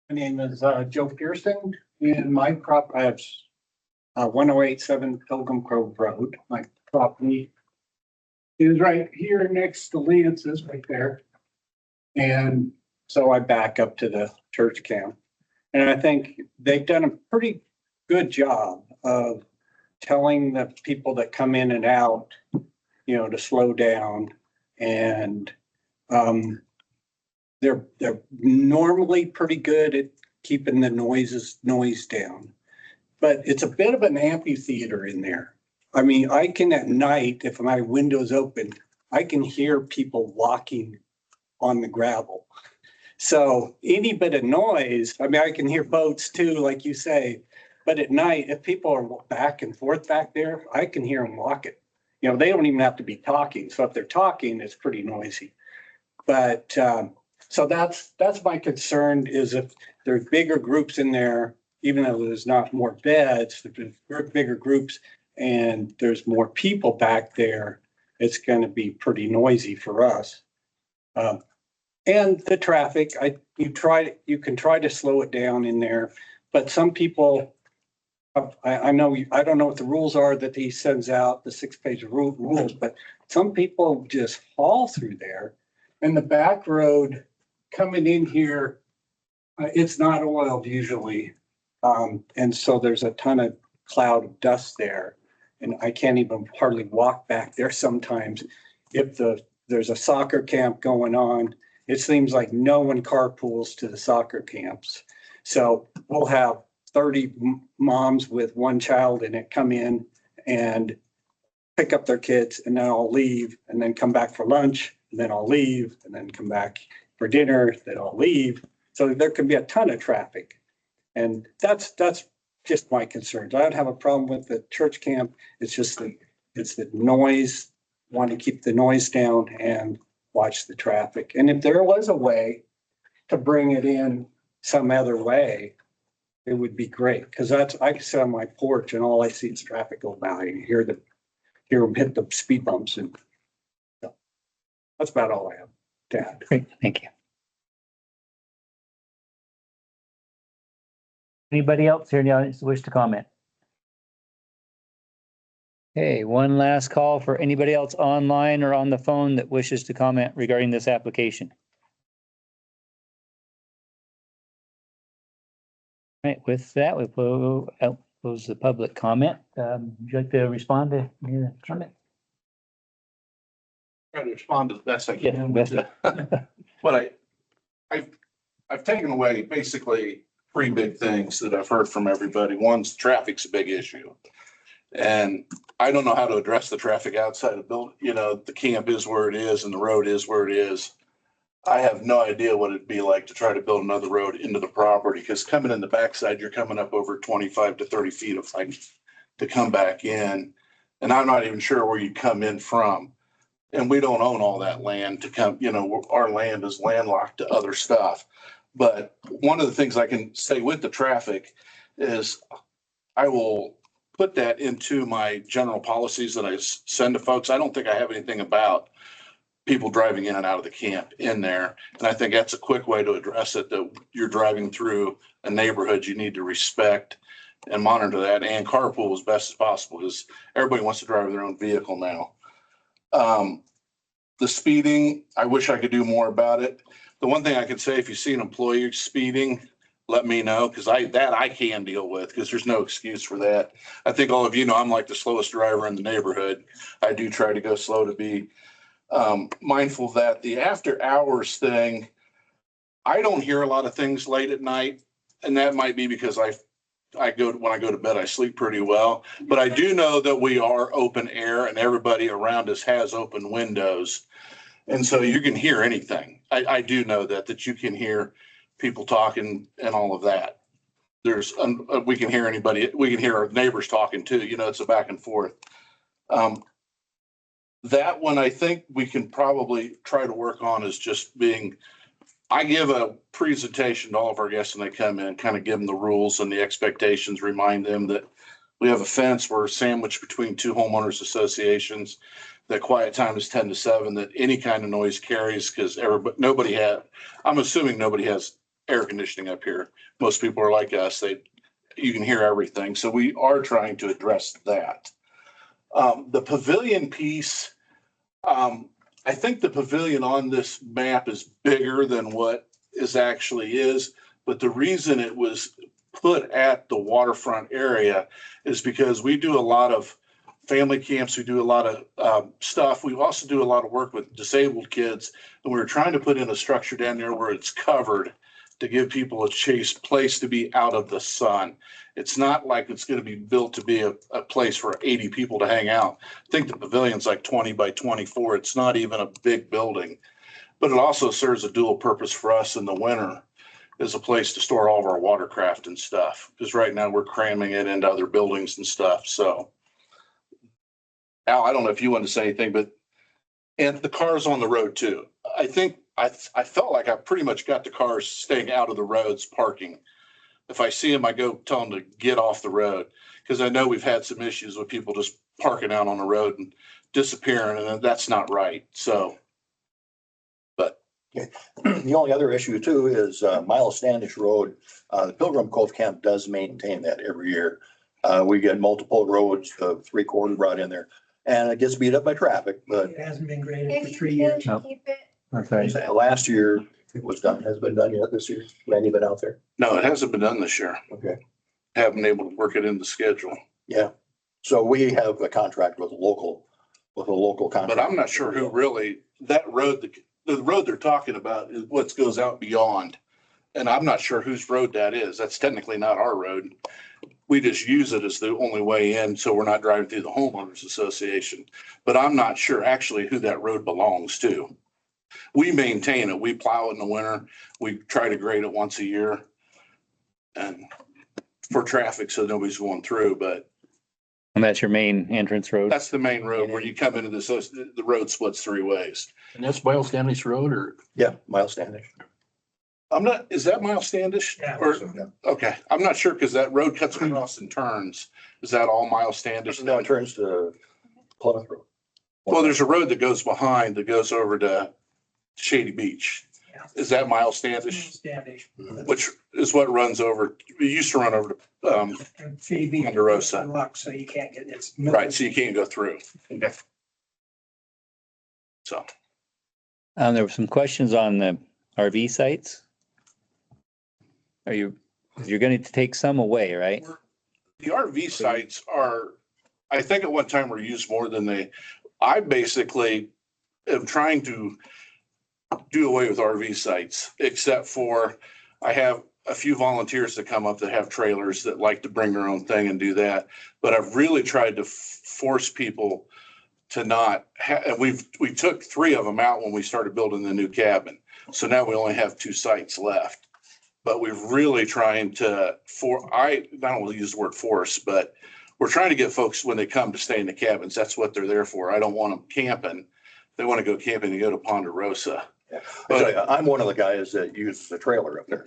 name is Joe Pearson, and my I have 1087 Pilgrim Cove Road. My property is right here next to Lance's, right there. And so I back up to the church camp. And I think they've done a pretty good job of telling the people that come in and out, to slow down. And they're normally pretty good at keeping the noise down. But it's a bit of an amphitheater in there. I mean, I can at night, if my window's open, I can hear people walking on the gravel. So any bit of noise, I mean, I can hear boats too, like you say, but at night, if people are back and forth back there, I can hear them walking. You know, they don't even have to be talking. So if they're talking, it's pretty noisy. But so that's my concern is if there's bigger groups in there, even though there's not more beds, if there's bigger groups and there's more people back there, it's going to be pretty noisy for us. And the traffic, you can try to slow it down in there, but some people, I know, I don't know what the rules are that he sends out, the 6-page rules, but some people just haul through there. And the back road coming in here, it's not oiled usually. And so there's a ton of cloud of dust there. And I can't even hardly walk back there sometimes. If there's a soccer camp going on, it seems like no one carpools to the soccer camps. So we'll have 30 moms with one child in it come in and pick up their kids, and then I'll leave and then come back for lunch, and then I'll leave and then come back for dinner, then I'll leave. So there can be a ton of traffic. And that's just my concerns. I don't have a problem with the church camp. It's just it's the noise, want to keep the noise down and watch the traffic. And if there was a way to bring it in some other way, it would be great. Because I can sit on my porch and all I see is traffic go by and hear them hit the speed bumps. And so that's about all I have to add. Great, thank you. Anybody else here in the audience wish to comment? Okay, one last call for anybody else online or on the phone that wishes to comment regarding this application. All right, with that, we close the public comment. Would you like to respond to your comment? Try to respond to the best I Yeah, can. best. But I've taken away basically 3 big things that I've heard from everybody. One's traffic's a big issue. And I don't know how to address the traffic outside of building. You know, the camp is where it is and the road is where it is. I have no idea what it'd be like to try to build another road into the property, because coming in the backside, you're coming up over 25 to 30 feet of height to come back in. And I'm not even sure where you come in from. And we don't own all that land to come, you know, our land is landlocked to other stuff. But one of the things I can say with the traffic is I will put that into my general policies that I send to folks. I don't think I have anything about people driving in and out of the camp in there. And I think that's a quick way to address it, that you're driving through a neighborhood, you need to respect and monitor that and carpool as best as possible, because everybody wants to drive their own vehicle now. The speeding, I wish I could do more about it. The one thing I can say, if you see an employee speeding, let me know, because I can deal with, because there's no excuse for that. I think all of you know I'm like the slowest driver in the neighborhood. I do try to go slow to be mindful of that. The after hours thing, I don't hear a lot of things late at night, and that might be because when I go to bed, I sleep pretty well. But I do know that we are open air, and everybody around us has open windows, and so you can hear anything. I do know that you can hear people talking and all of that. We can hear anybody. We can hear our neighbors talking too. You know, it's a back and forth. That one I think we can probably try to work on is just being. I give a presentation to all of our guests when they come in, kind of give them the rules and the expectations, remind them that we have a fence. We're sandwiched between 2 homeowners associations. That quiet time is 10 to 7, that any kind of noise carries, because I'm assuming nobody has air conditioning up here. Most people are like us. You can hear everything. So we are trying to address that. The pavilion piece, I think the pavilion on this map is bigger than what is actually is, but the reason it was put at the waterfront area is because we do a lot of family camps. We do a lot of stuff. We also do a lot of work with disabled kids, and we were trying to put in a structure down there where it's covered to give people a place to be out of the sun. It's not like it's going to be built to be a place for 80 people to hang out. I think the pavilion's like 20 by 24. It's not even a big building, But it also serves a dual purpose for us in the winter as a place to store all of our watercraft and stuff. Because right now we're cramming it into other buildings and stuff. So Al, I don't know if you want to say anything, but and the cars on the road too. I think I felt like I pretty much got the cars staying out of the roads parking. If I see them, I go tell them to get off the road because I know we've had some issues with people just parking out on the road and disappearing, and that's not right. So, but The only other issue too is Miles Standish Road. The Pilgrim Cove Camp does maintain that every year. We get multiple roads, 3/4 brought in there, and it gets beat up by traffic, but It hasn't been graded for If 3 you years. can keep it, Okay. last year it was done. Has it been done yet this year? Randy been out there? no, it hasn't been done this year. Okay. Haven't been able to work it in the schedule. Yeah. So we have a contract with a local contract. But I'm not sure who really, that road, the road they're talking about is what goes out beyond. And I'm not sure whose road that is. That's technically not our road. We just use it as the only way in, so we're not driving through the homeowners association. But I'm not sure actually who that road belongs to. We maintain it. We plow it in the winter. We try to grade it once a year. And for traffic, so nobody's going through, but And that's your main entrance road? that's the main road where you come into this, the road splits 3 ways. And that's Miles Standish Road or? Yeah, Miles Standish. I'm not, is that Miles Standish? Yeah. Or, Yeah. okay, I'm not sure because that road cuts across and turns. Is that all Miles Standish? No, it turns to Plymouth Road. Well, there's a road that goes behind that goes over to Shady Beach. Yeah. Is that Miles Standish? Standish. Which is what runs over, it used to run over to, And Phoebe. Ponderosa. Lock, so you can't get, it's. right, so you can't go through. So, There were some questions on the RV sites. You're going to take some away, right? the RV sites are, I think at one time were used more than I basically am trying to do away with RV sites, except for I have a few volunteers that come up that have trailers that like to bring their own thing and do that. But I've really tried to force people to not and we took 3 of them out when we started building the new cabin. So now we only have 2 sites left. But we're really trying to I don't want to use the word force, but we're trying to get folks when they come to stay in the cabins. That's what they're there for. I don't want them camping. They want to go camping, they go to Ponderosa. I tell you, I'm one of the guys that uses the trailer up there.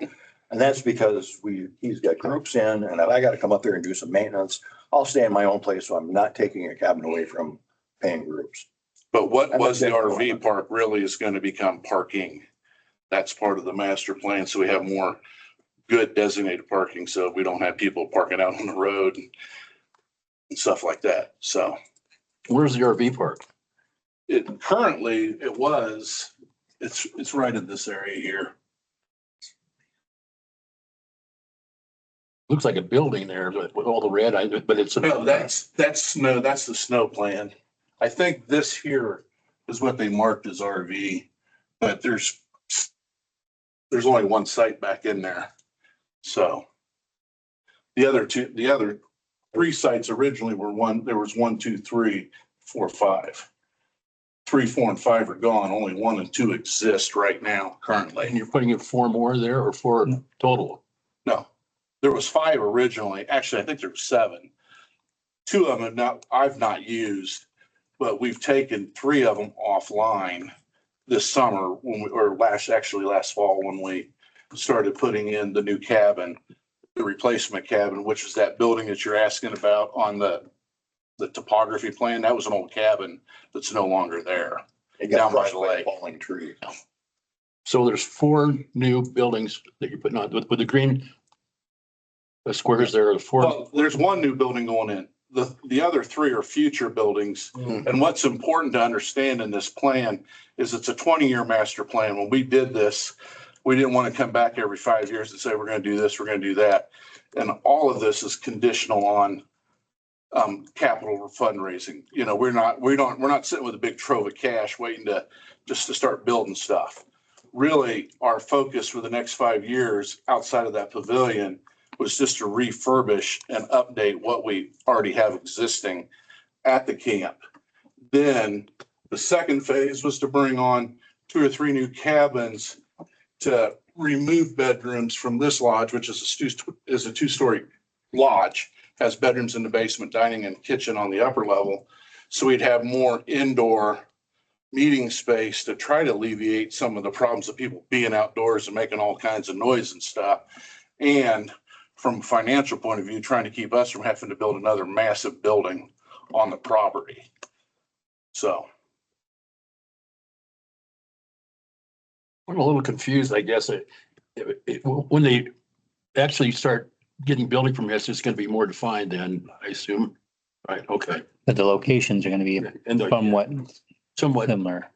And that's because he's got groups in, and if I got to come up there and do some maintenance, I'll stay in my own place, so I'm not taking a cabin away from paying groups. But what was the RV park really is going to become parking. That's part of the master plan. So we have more good designated parking. So we don't have people parking out on the road and stuff like that. So Where's the RV park? it's right in this area here. Looks like a building there with all the red, but it's. No, that's snow. That's the snow plan. I think this here is what they marked as RV, but there's only one site back in there. So the other 3 sites originally were there was 1, 2, 3, 4, 5. 3, 4, and 5 are gone. Only 1 and 2 exist right now currently. And you're putting in 4 more there or 4 total? No, there was 5 originally. Actually, I think there were 7. 2 of them I've not used, but we've taken 3 of them offline this summer last fall when we started putting in the new cabin, the replacement cabin, which is that building that you're asking about on the topography plan. That was an old cabin that's no longer there. It got Down by crushed the by a lake. falling tree. So there's 4 new buildings that you're putting on with the green squares there, the 4. Well, there's 1 new building going in. The other 3 are future buildings. Mhm. And what's important to understand in this plan is it's a 20-year master plan. When we did this, we didn't want to come back every 5 years and say, we're going to do this, we're going to do that. And all of this is conditional on capital fundraising. You know, we're not sitting with a big trove of cash waiting to start building stuff. Really, our focus for the next 5 years outside of that pavilion was just to refurbish and update what we already have existing at the camp. Then the second phase was to bring on 2 or 3 new cabins to remove bedrooms from this lodge, which is a 2-story lodge, has bedrooms in the basement, dining and kitchen on the upper level. So we'd have more indoor meeting space to try to alleviate some of the problems of people being outdoors and making all kinds of noise and stuff. And from a financial point of view, trying to keep us from having to build another massive building on the property. So. I'm a little confused, I guess. When they actually start getting building permits, it's gonna be more defined then, I assume. Right, okay. But the locations are gonna be And somewhat somewhat similar.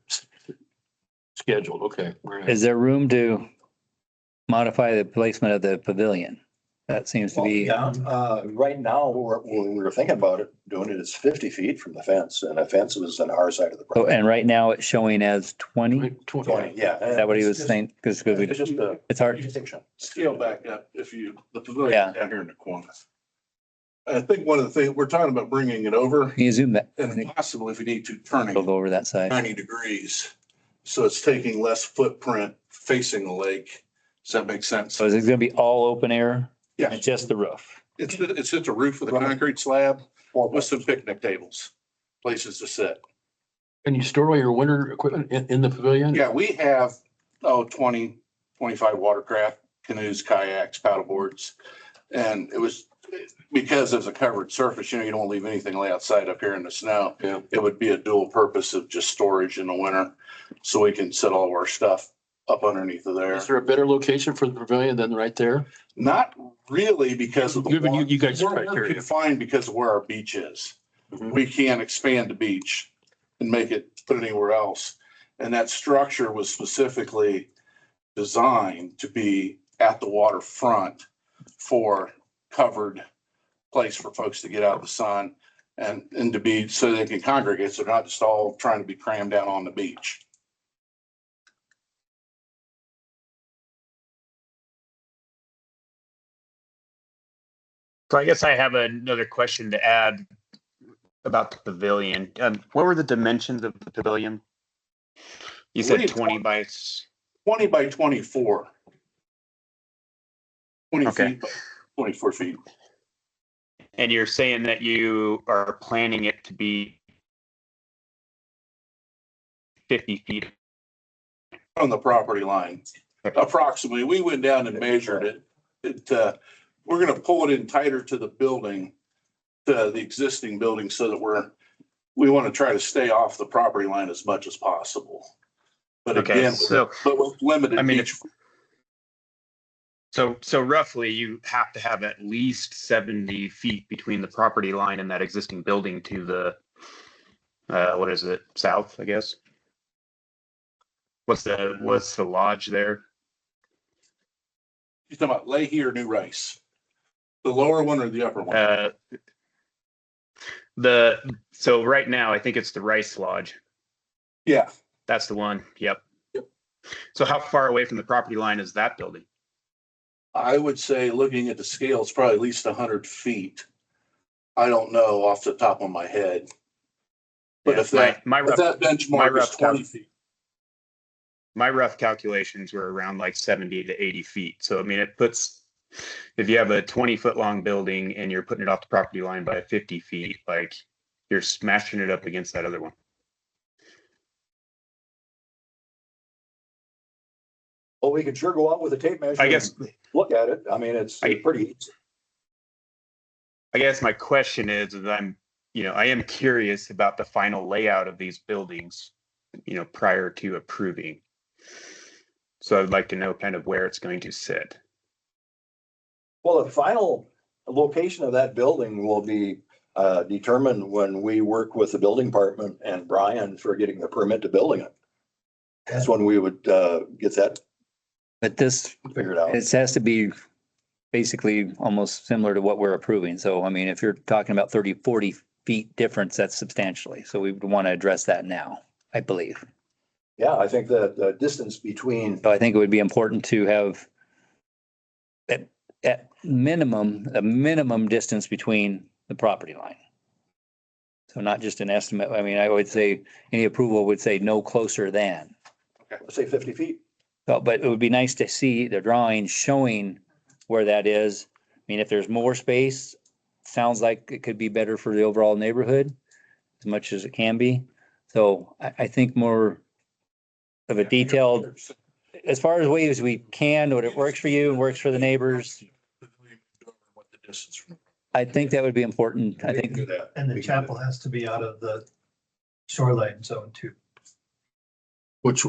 scheduled, okay. Right. Is there room to modify the placement of the pavilion? That seems to Well, be, yeah, right now, when we were thinking about it, doing it, it's 50 feet from the fence, and the fence was on our side of the oh, property. and right now it's showing as 20? 20, yeah. Is that what he was saying? Because It's just a it's hard. distinction. Scale back up the pavilion Yeah. down here in the corner. I think one of the things, we're talking about bringing it over Can you zoom that? and possibly if we need to, turning Go it over that side. 90 degrees. So it's taking less footprint facing the lake. Does that make sense? So is it gonna be all open air? Yeah. And just the roof? It's just a roof with a concrete slab with some picnic tables, places to sit. Can you store all your winter equipment in the pavilion? Yeah, we have, 20, 25 watercraft, canoes, kayaks, paddle boards. And it was because it's a covered surface, you don't want to leave anything lay outside up here in the snow. Yeah. It would be a dual purpose of just storage in the winter. So we can set all of our stuff up underneath of there. Is there a better location for the pavilion than right there? Not really because of the. You guys' We're criteria. confined because of where our beach is. Mhm. We can't expand the beach and put it anywhere else. And that structure was specifically designed to be at the waterfront for covered place for folks to get out of the sun and to be, so they can congregate. So they're not just all trying to be crammed down on the beach. So I guess I have another question to add about the pavilion. What were the dimensions of the pavilion? You said 20 by 20 by 24. 20 Okay. feet, by 24 feet. And you're saying that you are planning it to be 50 feet. On the property line, approximately. We went down and measured it. We're gonna pull it in tighter to the building, to the existing building, so that we want to try to stay off the property line as much as possible. But Okay, again, so but with limited I mean, beach. So roughly you have to have at least 70 feet between the property line and that existing building to the, what is it, south, I guess? What's the lodge there? You're talking about Leahy or New Rice? The lower one or the upper one? So right now, I think it's the Rice Lodge. Yeah, That's the one. Yep. Yep. So how far away from the property line is that building? I would say, looking at the scale, it's probably at least 100 feet. I don't know off the top of my head. But Yeah, if that rough benchmark is 20 feet. My rough calculations were around like 70 to 80 feet. So, I mean, it puts, if you have a 20-foot long building and you're putting it off the property line by 50 feet, like you're smashing it up against that other one. Well, we could sure go out with a tape measure. I guess, and look at it. I mean, it's pretty easy. I guess my question is I am curious about the final layout of these buildings, prior to approving. So I'd like to know kind of where it's going to sit. Well, the final location of that building will be determined when we work with the building department and Brian for getting the permit to building it. That's when we would get that But this, figured out. it has to be basically almost similar to what we're approving. So, I mean, if you're talking about 30, 40 feet difference, that's substantially. So we would want to address that now, I believe. Yeah, I think that the distance between, So I think it would be important to have at minimum, a minimum distance between the property line. So not just an estimate. I mean, I would say any approval would say no closer than. let's say 50 feet. So, but it would be nice to see the drawing showing where that is. I mean, if there's more space, sounds like it could be better for the overall neighborhood as much as it can be. So I think more of a detailed, as far as ways we can, what it works for you and works for the neighbors. What the distance from. I think that would be important. I We can think, do that. And the We can do chapel has to be out of the shoreline zone too. Which,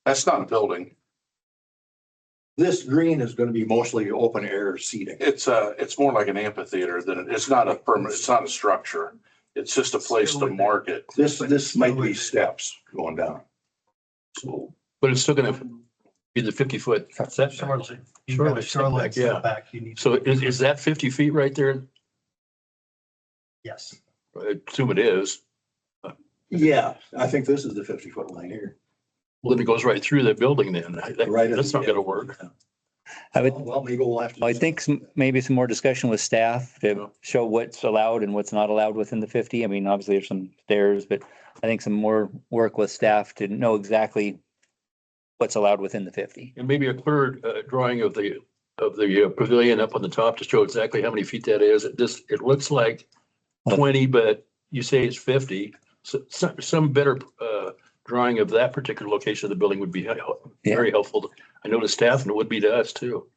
That's not a building. This green is gonna be mostly open air seating. It's more like an amphitheater than, it's not a permanent, it's not a structure. It's just a place to market. This might be steps going down. So but it's still gonna be the 50-foot setback. Shoreline. You've got a Shoreline shoreline setback, yeah. setback, you need. So is that 50 feet right there? Yes. I assume it is. yeah, I think this is the 50-foot line here. Well, then it goes right through the building then. Right. That's not gonna work. I would, Well, maybe we'll have to. I think maybe some more discussion with staff to show what's allowed and what's not allowed within the 50. I mean, obviously there's some stairs, but I think some more work with staff to know exactly what's allowed within the 50. And maybe a clear drawing of the pavilion up on the top to show exactly how many feet that is. It looks like 20, but you say it's 50. So some better drawing of that particular location of the building would be very helpful. I know to staff and it would be to us too.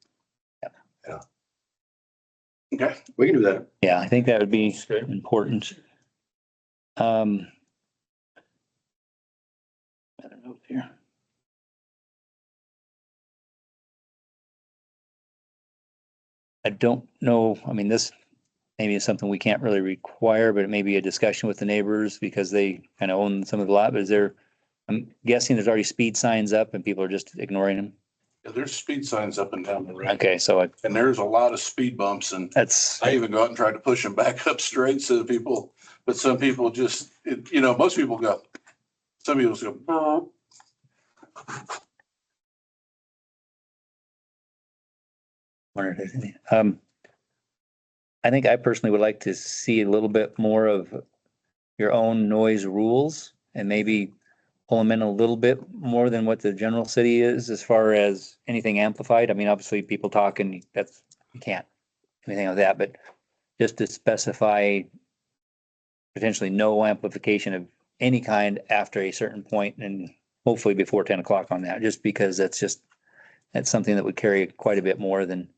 Okay. We can do that. Yeah, I think that would be Okay. important. I don't know here. I don't know, I mean, this maybe is something we can't really require, but it may be a discussion with the neighbors because they kind of own some of the lot, but is there, I'm guessing there's already speed signs up and people are just ignoring them. Yeah, there's speed signs up and down the road. Okay, so And there's a lot of speed bumps and that's, I even go out and tried to push them back up straight so that people, but some people just, most people go, some people just go, "Brr." wonder if there's any, I think I personally would like to see a little bit more of your own noise rules and maybe pull them in a little bit more than what the general city is as far as anything amplified. I mean, obviously people talk and that's, you can't, do anything like that, but just to specify potentially no amplification of any kind after a certain point and hopefully before 10 o'clock on that, just because that's something that would carry quite a bit more than,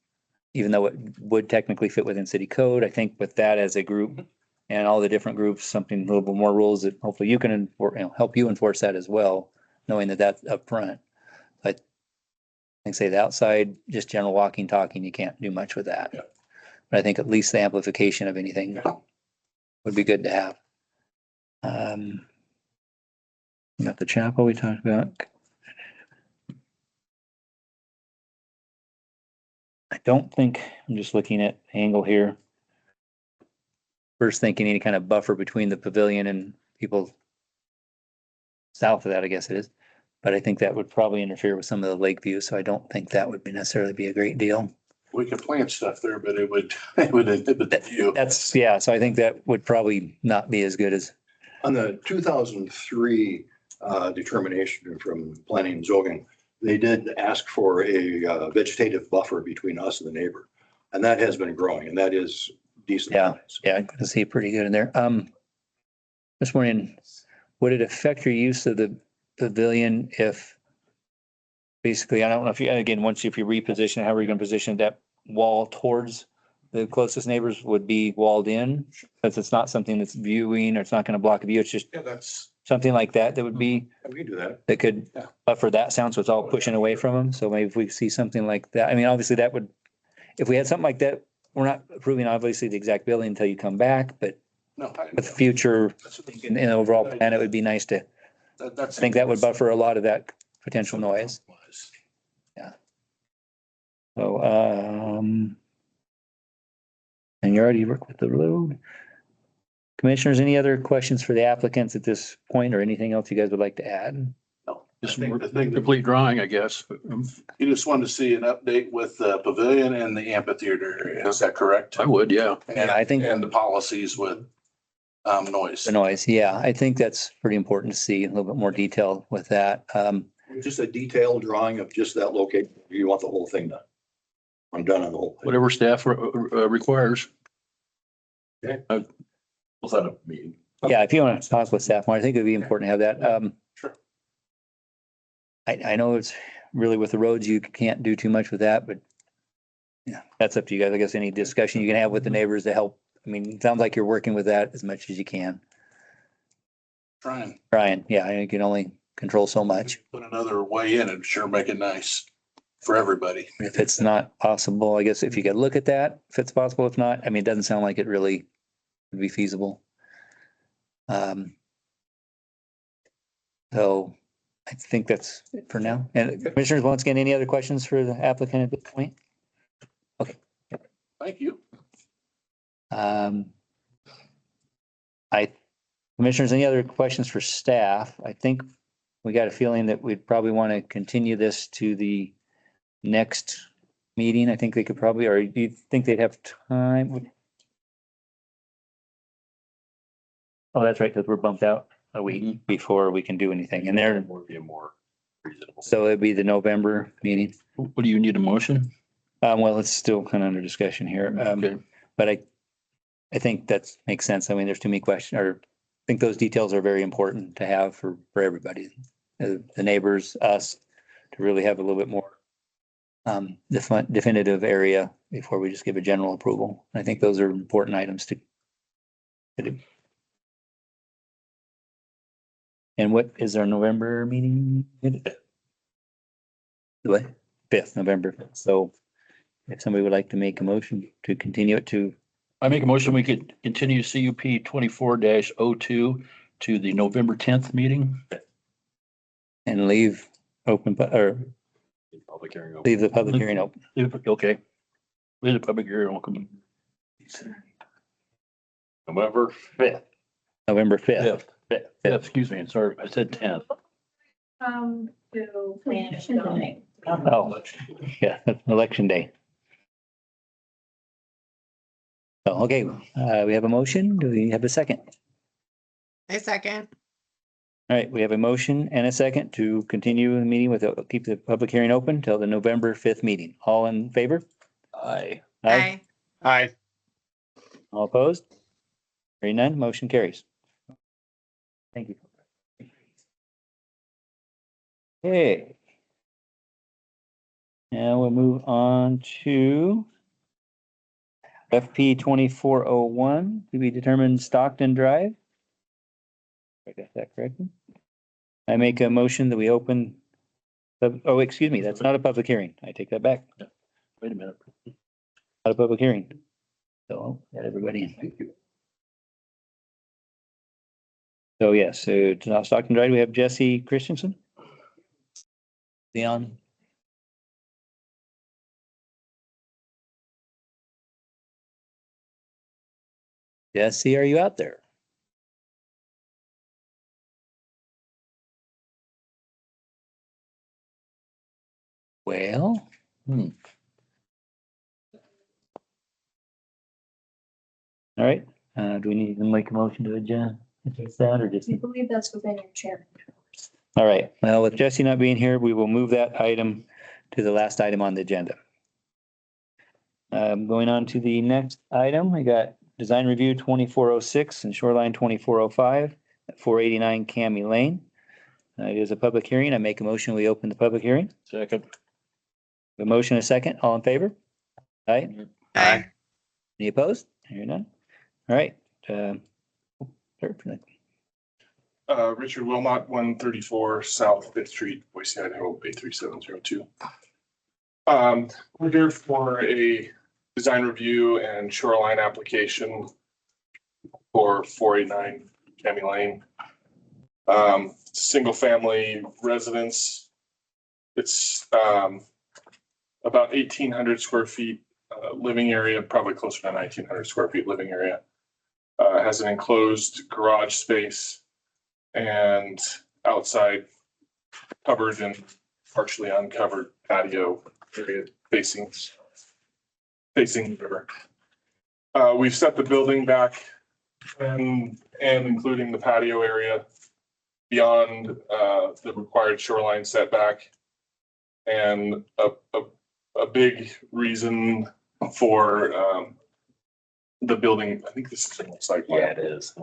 even though it would technically fit within city code. I think with that as a group and all the different groups, something a little bit more rules that hopefully you can help you enforce that as well, knowing that that's up front. But I think say the outside, just general walking, talking, you can't do much with that. Yeah. But I think at least the amplification of anything would be good to have. Got the chapel we talked about. I don't think, I'm just looking at angle here. First thinking any kind of buffer between the pavilion and people south of that, I guess it is. But I think that would probably interfere with some of the lake views, so I don't think that would necessarily be a great deal. We could plant stuff there, but it would inhibit the view. That's, yeah, so I think that would probably not be as good as, On the 2003 determination from planning and zoning, they did ask for a vegetative buffer between us and the neighbor. And that has been growing and that is decent. yeah, I can see pretty good in there. This morning, would it affect your use of the pavilion if basically, I don't know if you, again, if you reposition, how are you gonna position that wall towards the closest neighbors would be walled in? Since it's not something that's viewing or it's not gonna block a view, it's just Yeah, that's, something like that would be, We can do that. that could Yeah. buffer that sound, so it's all pushing away from them. So maybe if we see something like that, I mean, obviously that would, if we had something like that, we're not approving obviously the exact building until you come back, but no. with future, in the overall plan, it would be nice to, I think that would buffer a lot of that potential noise. So, and you already worked with the road. Commissioners, any other questions for the applicants at this point or anything else you guys would like to add? Just I think the thing that- complete drawing, I guess. You just wanted to see an update with the pavilion and the amphitheater area. Is that correct? I would, yeah. And I think- And the policies with noise. The noise, yeah, I think that's pretty important to see a little bit more detail with that. Just a detailed drawing of just that location. You want the whole thing done? I'm done on the whole thing. Whatever staff requires. We'll set up a meeting. Yeah, if you want to talk with staff more, I think it'd be important to have that. Sure. I know it's really with the roads, you can't do too much with that, but yeah, that's up to you guys. I guess any discussion you can have with the neighbors to help. I mean, it sounds like you're working with that as much as you can. Trying. Brian, yeah, I can only control so much. Put another way in and sure make it nice for everybody. If it's not possible, I guess if you could look at that, if it's possible, if not, I mean, it doesn't sound like it really would be feasible. So I think that's it for now. And commissioners, once again, any other questions for the applicant at this point? Okay. Thank you. Commissioners, any other questions for staff? I think we got a feeling that we'd probably want to continue this to the next meeting. I think they could probably, or do you think they'd have time? Oh, that's right, because we're bumped out a week before we can do anything, and there, Be more reasonable. so it'd be the November meeting. What do you need, a motion? Well, it's still kind of under discussion here, Okay. but I think that makes sense. I mean, there's too many questions, or I think those details are very important to have for everybody, the neighbors, us, to really have a little bit more definitive area before we just give a general approval. I think those are important items to do. And what is our November meeting? What? 5th, November. So if somebody would like to make a motion to continue it to, I make a motion, we could continue CUP 24-02 to the November 10th meeting. and leave open, or Public hearing. leave the public hearing open. Okay. Leave the public hearing open. November 5th. November 5th. Yeah, excuse me, sorry, I said 10th. To plan and zoning. Oh, yeah, that's election day. So, okay, we have a motion. Do we have a second? A second. All right, we have a motion and a second to continue the meeting with, keep the public hearing open till the November 5th meeting. All in favor? Aye. Aye. Aye. All opposed? Hearing none, motion carries. Thank you. Okay. Now we'll move on to FP 2401 to be determined Stockton Drive. I got that correctly. I make a motion that we open, oh, excuse me, that's not a public hearing. I take that back. Wait a minute. Not a public hearing. So, got everybody in. Thank you. So, yes, so to now Stockton Drive, we have Jesse Christensen. Leon. Jesse, are you out there? Well, all right, do we need to make a motion to adjourn? Is that or just? I believe that's within your chair. All right, well, with Jesse not being here, we will move that item to the last item on the agenda. Going on to the next item, we got design review 2406 and shoreline 2405 at 489 Cami Lane. It is a public hearing. I make a motion, we open the public hearing. Second. A motion, a second, all in favor? Aye. Aye. Any opposed? Hearing none. All right. Richard Wilmot, 134 South Fifth Street, Boise, Idaho, 83702. We're here for a design review and shoreline application for 489 Cami Lane. Single family residence. It's about 1,800 square feet living area, probably closer to 1,900 square feet living area. Has an enclosed garage space and outside covered and partially uncovered patio area facing the river. We've set the building back and and including the patio area beyond the required shoreline setback. And a big reason for the building, I think this is in the site plan. Yeah, it is.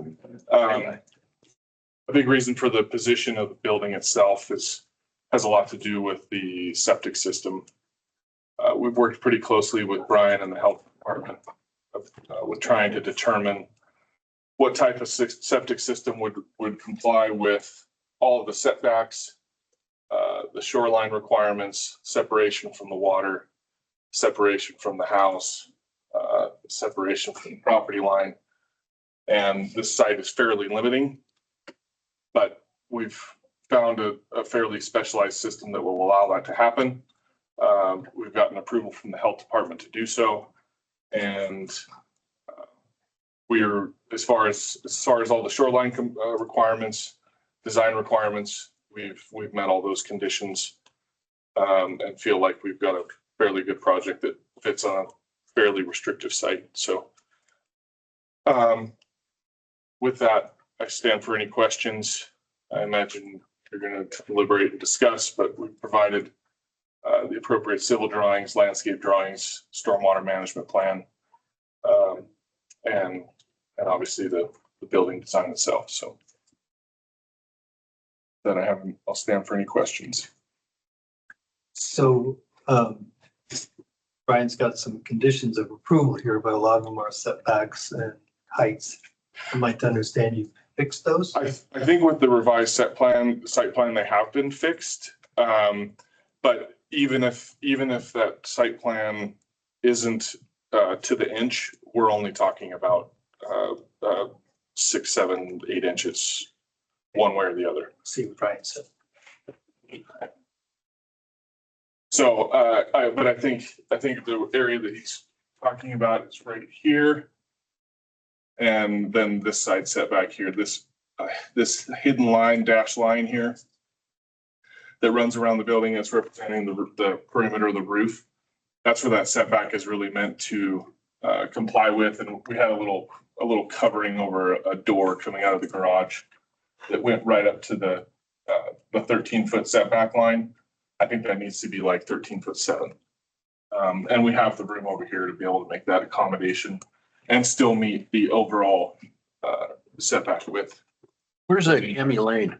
A big reason for the position of the building itself has a lot to do with the septic system. We've worked pretty closely with Brian and the health department with trying to determine what type of septic system would comply with all of the setbacks, the shoreline requirements, separation from the water, separation from the house, separation from the property line. And this site is fairly limiting, but we've found a fairly specialized system that will allow that to happen. We've gotten approval from the health department to do so. And we're, as far as all the shoreline requirements, design requirements, we've met all those conditions, and feel like we've got a fairly good project that fits on a fairly restrictive site. So with that, I stand for any questions. I imagine you're going to deliberate and discuss, but we've provided the appropriate civil drawings, landscape drawings, stormwater management plan, and obviously the building design itself. So that I'll stand for any questions. So, Brian's got some conditions of approval here, but a lot of them are setbacks and heights. I'd like to understand you fixed those? I think with the revised site plan, they have been fixed. But even if that site plan isn't to the inch, we're only talking about 6, 7, 8 inches one way or the other. See what Brian said. So, but I think the area that he's talking about is right here. And then this side setback here, this hidden line, dashed line here that runs around the building, is representing the perimeter of the roof. That's where that setback is really meant to comply with. And we had a little covering over a door coming out of the garage that went right up to the 13-foot setback line. I think that needs to be like 13'7". And we have the room over here to be able to make that accommodation and still meet the overall setback width. Where's that Emmy Lane?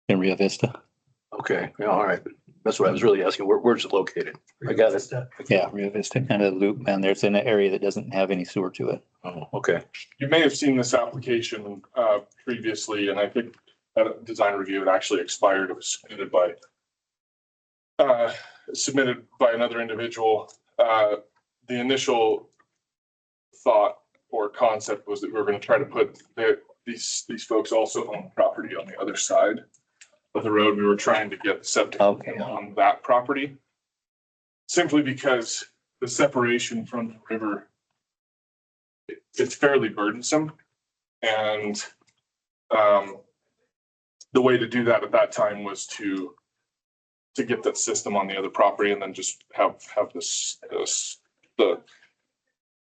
In Rio Vista. Okay, yeah, all right. That's what I was really asking. Where's it located? I got it. Yeah, Rio Vista, kind of loop, and there's an area that doesn't have any sewer to it. Oh, okay. You may have seen this application previously, and I think that design review had actually expired. It was submitted by another individual. The initial thought or concept was that we were going to try to put these folks also own property on the other side of the road. We were trying to get the septic on that property, simply because the separation from the river, it's fairly burdensome. And the way to do that at that time was to get that system on the other property and then just have the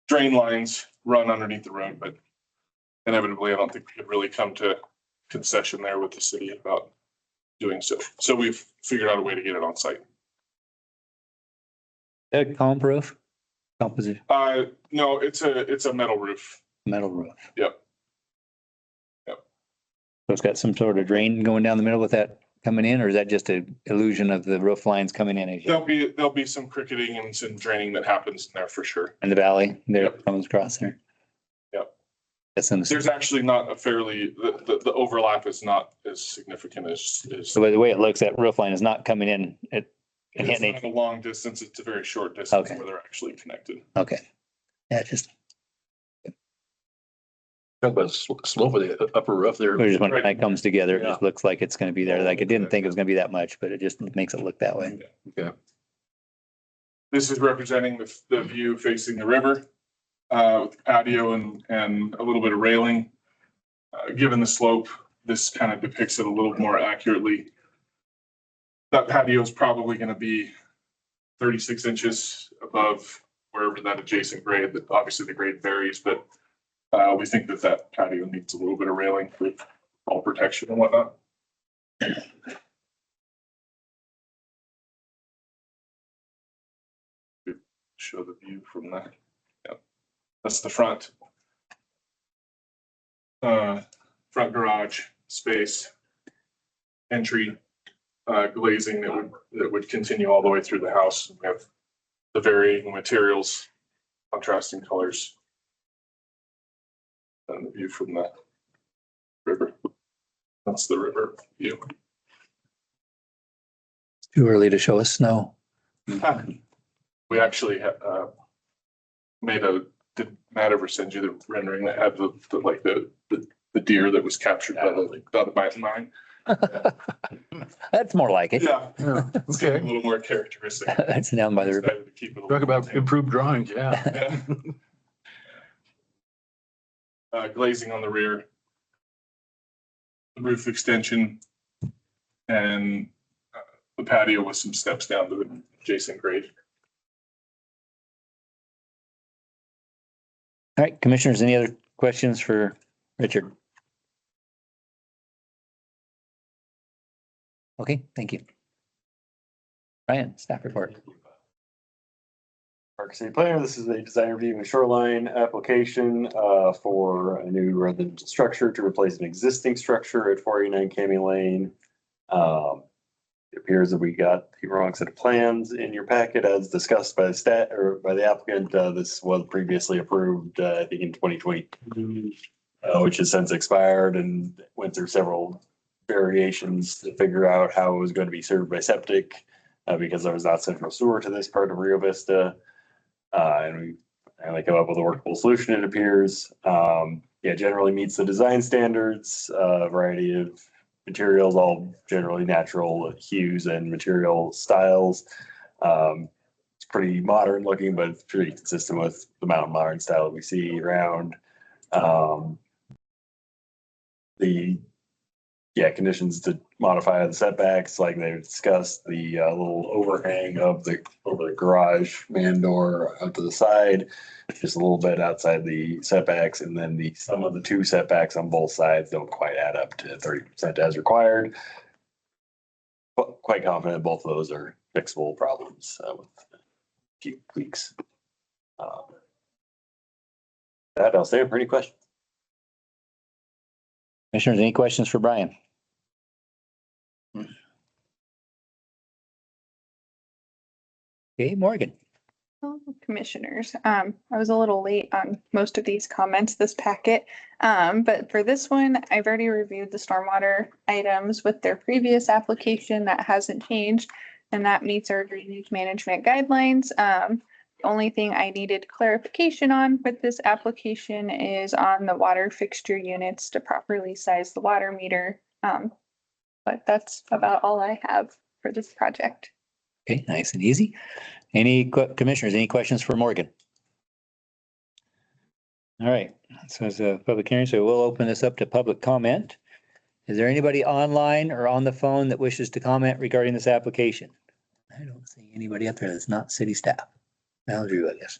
drain lines run underneath the road. But inevitably, I don't think we could really come to concession there with the city about doing so. So we've figured out a way to get it on site. Comp roof? Composite No, it's a metal roof. metal roof. Yep. So it's got some sort of drain going down the middle with that coming in, or is that just an illusion of the roof lines coming in? There'll be some cricketing and some draining that happens in there for sure. In the valley, there Yep. comes across there. Yep. That's in the. There's actually not the overlap is not as significant as. So by the way it looks, that roof line is not coming in and It's hitting not it. a long distance, it's a very short distance Okay. where they're actually connected. Okay. Yeah, just, Talk about slope of the upper roof there. just when it kind of comes together, it Yeah. just looks like it's gonna be there. Like, I didn't think it was gonna be that much, but it just makes it look that way. Okay. This is representing the view facing the river, with patio and a little bit of railing. Given the slope, this kind of depicts it a little more accurately. That patio is probably going to be 36 inches above wherever that adjacent grade, that obviously the grade varies, but We think that that patio needs a little bit of railing for all protection and whatnot. Show the view from that. Yeah, that's the front. Front garage space, entry, glazing that would continue all the way through the house. We have the varying materials, contrasting colors. And the view from the river. That's the river view. Too early to show us snow. We actually did Matt ever send you the rendering that had the deer that was captured by the mountain lion? That's more like it. Yeah. It's Okay. a little more characteristic. That's down by the river. Decided to keep it a Talk little about more improved drawings, yeah. Yeah. Glazing on the rear. The roof extension. And the patio with some steps down to the adjacent grade. All right, commissioners, any other questions for Richard? Okay, thank you. Ryan, staff report. Park City Planner, this is a design review and shoreline application for a new residential structure to replace an existing structure at 489 Cammy Lane. It appears that we got the wrong set of plans in your packet as discussed by the applicant. This was previously approved, I think in 2022, which has since expired and went through several variations to figure out how it was going to be served by septic because there was not central sewer to this part of Rio Vista. And we finally come up with a workable solution, it appears. Yeah, generally meets the design standards, a variety of materials, all generally natural hues and material styles. It's pretty modern looking, but it's pretty consistent with the mountain modern style that we see around. Conditions to modify the setbacks, like they've discussed, the little overhang over the garage man door out to the side, just a little bit outside the setbacks, and then some of the two setbacks on both sides don't quite add up to 30% as required. But quite confident both of those are fixable problems with a few tweaks. That I'll stay for any questions. Commissioners, any questions for Brian? Okay, Morgan. Commissioners, I was a little late on most of these comments this packet. But for this one, I've already reviewed the stormwater items with their previous application. That hasn't changed, and that meets our drainage management guidelines. The only thing I needed clarification on with this application is on the water fixture units to properly size the water meter. But that's about all I have for this project. Okay, nice and easy. Any commissioners, any questions for Morgan? All right, so it's a public hearing, so we'll open this up to public comment. Is there anybody online or on the phone that wishes to comment regarding this application? I don't see anybody up there that's not city staff. That'll do, I guess.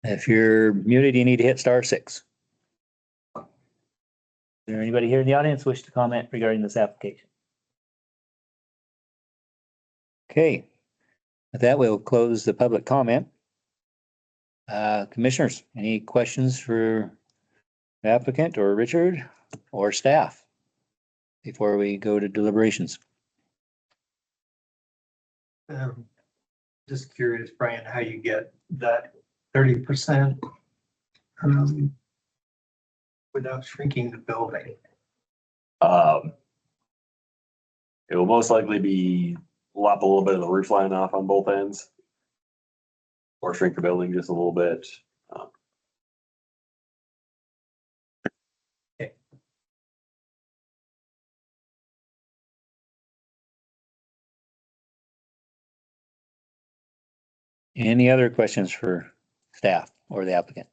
If you're muted, you need to hit *6. Is there anybody here in the audience wish to comment regarding this application? Okay, with that, we'll close the public comment. Commissioners, any questions for the applicant or Richard or staff before we go to deliberations? Just curious, Brian, how you get that 30% without shrinking the building? It will most likely be lop a little bit of the roof line off on both ends. Or shrink the building just a little bit. Any other questions for staff or the applicant?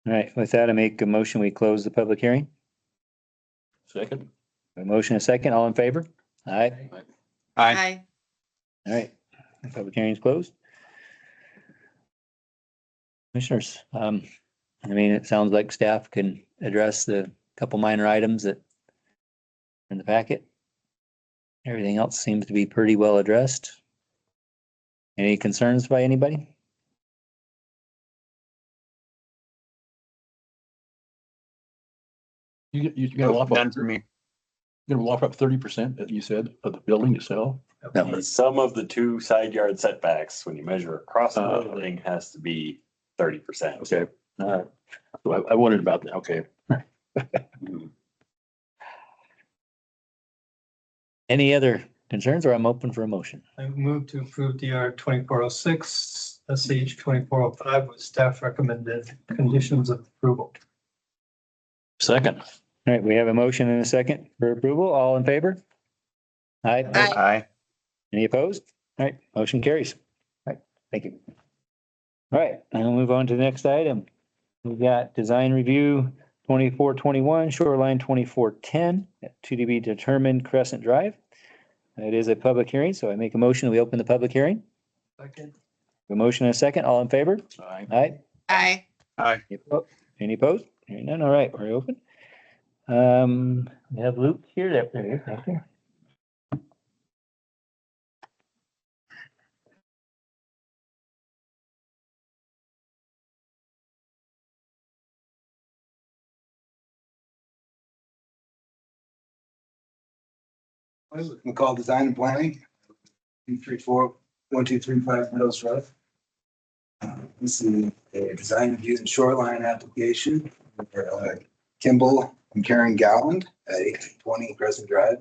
All right, with that, I make a motion, we close the public hearing. Second. A motion, a second, all in favor? Aye. Aye. All right, the public hearing is closed. Commissioners, I mean, it sounds like staff can address the couple minor items that are in the packet. Everything else seems to be pretty well addressed. Any concerns by anybody? You're gonna walk None up, for me. you're gonna walk up 30%, you said, of the building itself? No. The sum of the two side yard setbacks, when you measure across the building, has to be 30%. Okay. So I wondered about that. Okay. Any other concerns, or I'm open for a motion? I move to approve DR 2406, SH 2405 with staff recommended conditions of approval. Second. All right, we have a motion and a second for approval. All in favor? Aye. Aye. Aye. Any opposed? All right, motion carries. All right, thank you. All right, and we'll move on to the next item. We got design review 2421, shoreline 2410, to be determined Crescent Drive. It is a public hearing, so I make a motion, we open the public hearing. Second. A motion and a second, all in favor? Aye. Aye. Aye. Aye. Any opposed? Hearing none, all right, we're open. We have Luke here, there he is, thank you. McCall Design and Planning, 234-1235 Meadows Road. This is a design review and shoreline application for Kimball and Karen Gowland at 1820 Crescent Drive.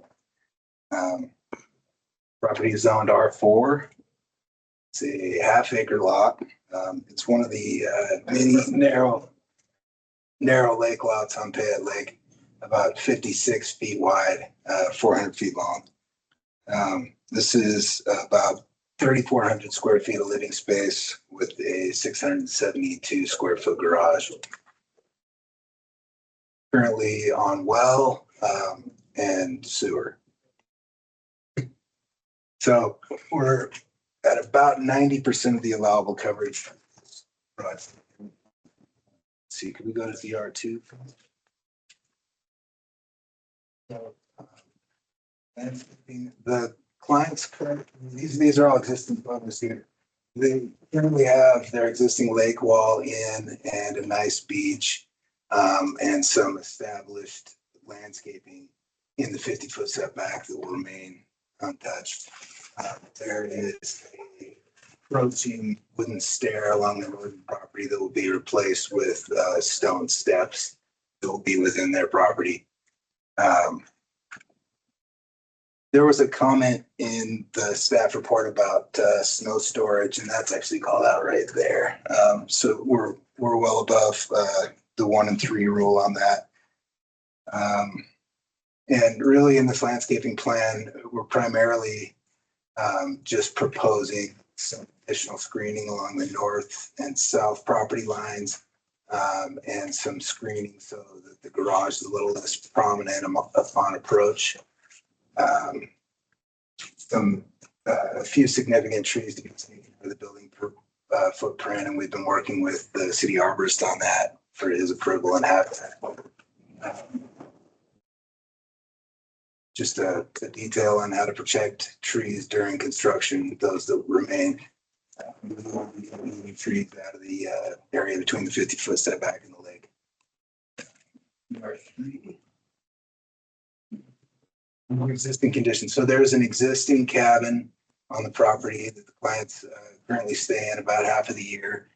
Property is zoned R4. It's a half-acre lot. It's one of the mini narrow lake lots on Payette Lake, about 56 feet wide, 400 feet long. This is about 3,400 square feet of living space with a 672 square foot garage. Currently on well and sewer. So we're at about 90% of the allowable coverage. Right. Let's see, can we go to DR2? The clients, these are all existing photos here. They currently have their existing lake wall in and a nice beach and some established landscaping in the 50-foot setback that will remain untouched. There is a approaching wooden stair along the northern property that will be replaced with stone steps that will be within their property. There was a comment in the staff report about snow storage, and that's actually called out right there. So we're well above the 1 and 3 rule on that. And really in this landscaping plan, we're primarily just proposing some additional screening along the north and south property lines and some screening so that the garage is a little less prominent upon approach. A few significant trees to be taken for the building footprint, and we've been working with the city arborist on that for his approval and habitat. Just a detail on how to protect trees during construction, those that remain. Trees out of the area between the 50-foot setback and the lake. Existing conditions. So there's an existing cabin on the property that the clients currently stay in about half of the year.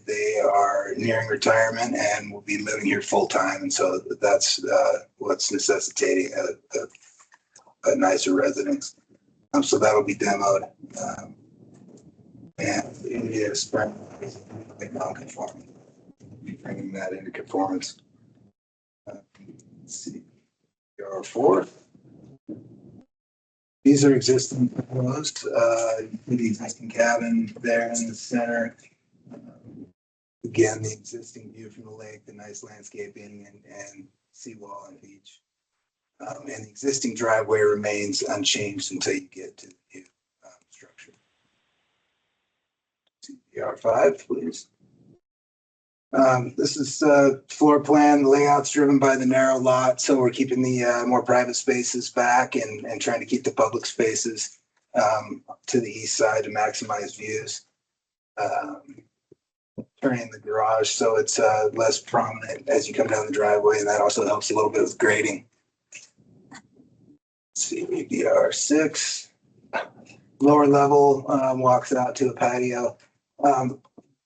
They are nearing retirement and will be living here full time. And so that's what's necessitating a nicer residence. So that'll be demoed. And it is non-conforming. Be bringing that into conformance. Let's see. R4. These are existing proposed, the existing cabin there in the center. Again, the existing view from the lake, the nice landscaping and seawall and beach. And the existing driveway remains unchanged until you get to the new structure. R5, please. This is floor plan layouts driven by the narrow lot, so we're keeping the more private spaces back and trying to keep the public spaces to the east side to maximize views. Turning the garage so it's less prominent as you come down the driveway, and that also helps a little bit with grading. Let's see, BR6. Lower level walks out to a patio.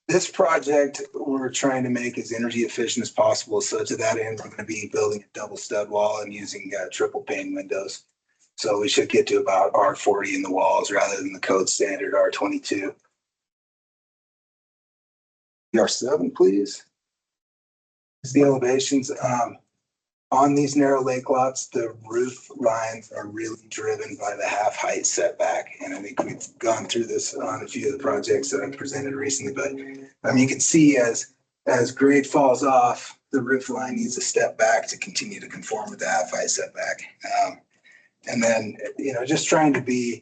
This project we're trying to make as energy efficient as possible. So to that end, we're going to be building a double stud wall and using triple pane windows. So we should get to about R40 in the walls rather than the code standard R22. BR7, please. The elevations. On these narrow lake lots, the roof lines are really driven by the half height setback. And I think we've gone through this on a few of the projects that I've presented recently, but you can see as grade falls off, the roof line needs to step back to continue to conform with the half height setback. And then, just trying to be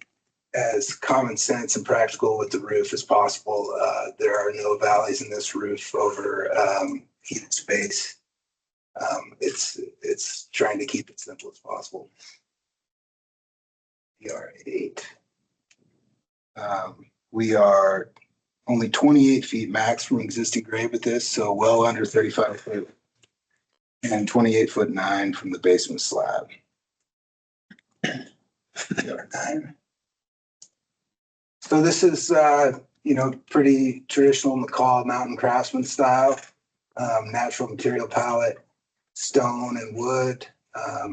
as common sense and practical with the roof as possible. There are no valleys in this roof over heated space. It's trying to keep it simple as possible. BR8. We are only 28 feet max from existing grade with this, so well under 35 foot, and 28'9" from the basement slab. BR9. So this is pretty traditional McCall mountain craftsman style, natural material palette. Stone and wood, a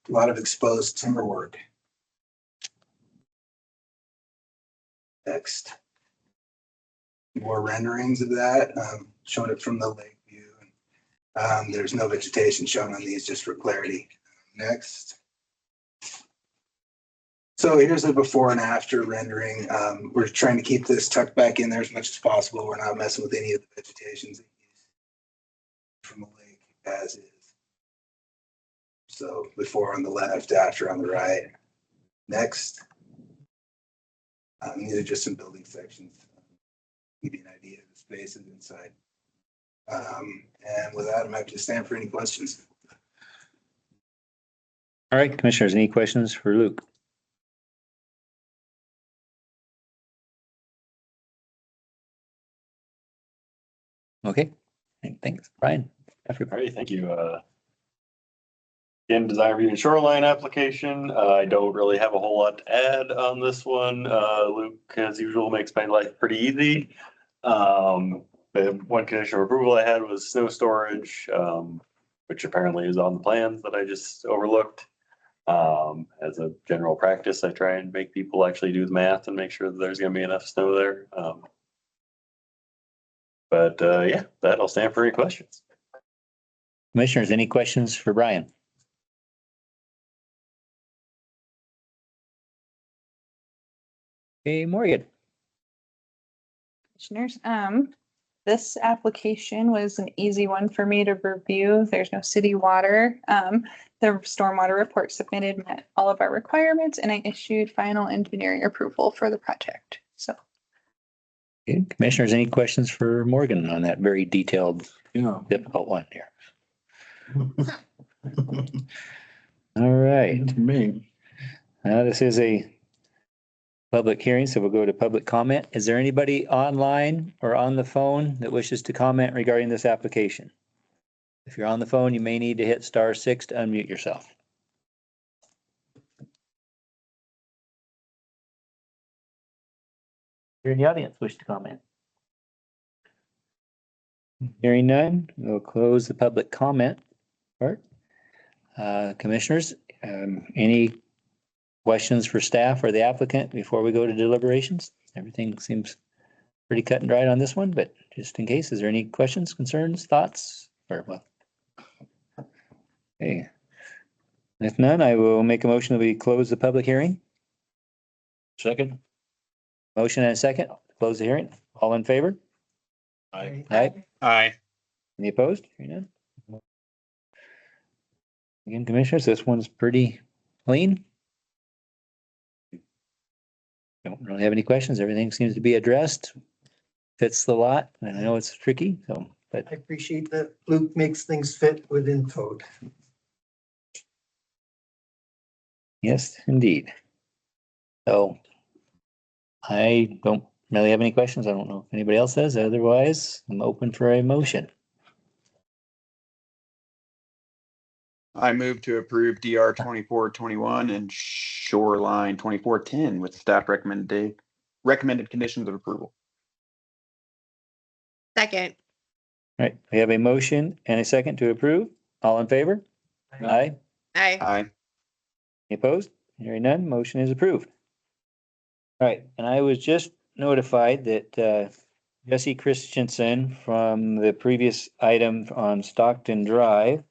lot of exposed timber work. Next, more renderings of that, showing it from the lake view. There's no vegetation shown on these, just for clarity. Next. So here's a before and after rendering. We're trying to keep this tucked back in there as much as possible. We're not messing with any of the vegetations from the lake as is. So before on the left, after on the right. Next. These are just some building sections. Give you an idea of the spaces inside. And with that, I'm happy to stand for any questions. All right, commissioners, any questions for Luke? Okay, thanks, Brian. All right, thank you. Again, design review and shoreline application. I don't really have a whole lot to add on this one. Luke, as usual, makes my life pretty easy. The one condition of approval I had was snow storage, which apparently is on the plans that I just overlooked. As a general practice, I try and make people actually do the math and make sure that there's gonna be enough snow there. Yeah, that'll stand for any questions. Commissioners, any questions for Brian? Okay, Morgan. Commissioners, this application was an easy one for me to review. There's no city water. The stormwater report submitted met all of our requirements, and I issued final engineering approval for the project. So. Okay, commissioners, any questions for Morgan on that very detailed, difficult one here? All right. Me. This is a public hearing, so we'll go to public comment. Is there anybody online or on the phone that wishes to comment regarding this application? If you're on the phone, you may need to hit *6 to unmute yourself. You're in the audience, wish to comment? Hearing none, we'll close the public comment part. Commissioners, any questions for staff or the applicant before we go to deliberations? Everything seems pretty cut and dried on this one, but just in case, is there any questions, concerns, thoughts? Or well, okay. If none, I will make a motion that we close the public hearing. Second. Motion and a second, close the hearing. All in favor? Aye. Aye. Aye. Any opposed? Hearing none. Again, commissioners, this one's pretty clean. Don't really have any questions. Everything seems to be addressed. Fits the lot. And I know it's tricky, so but I appreciate that Luke makes things fit within code. yes, indeed. So I don't really have any questions. I don't know if anybody else does. Otherwise, I'm open for a motion. I move to approve DR 2421 and Shoreline 2410 with staff recommended conditions of approval. Second. All right, we have a motion and a second to approve. All in favor? Aye. Aye. Aye. Any opposed? Hearing none, motion is approved. All right, and I was just notified that Jesse Christensen from the previous item on Stockton Drive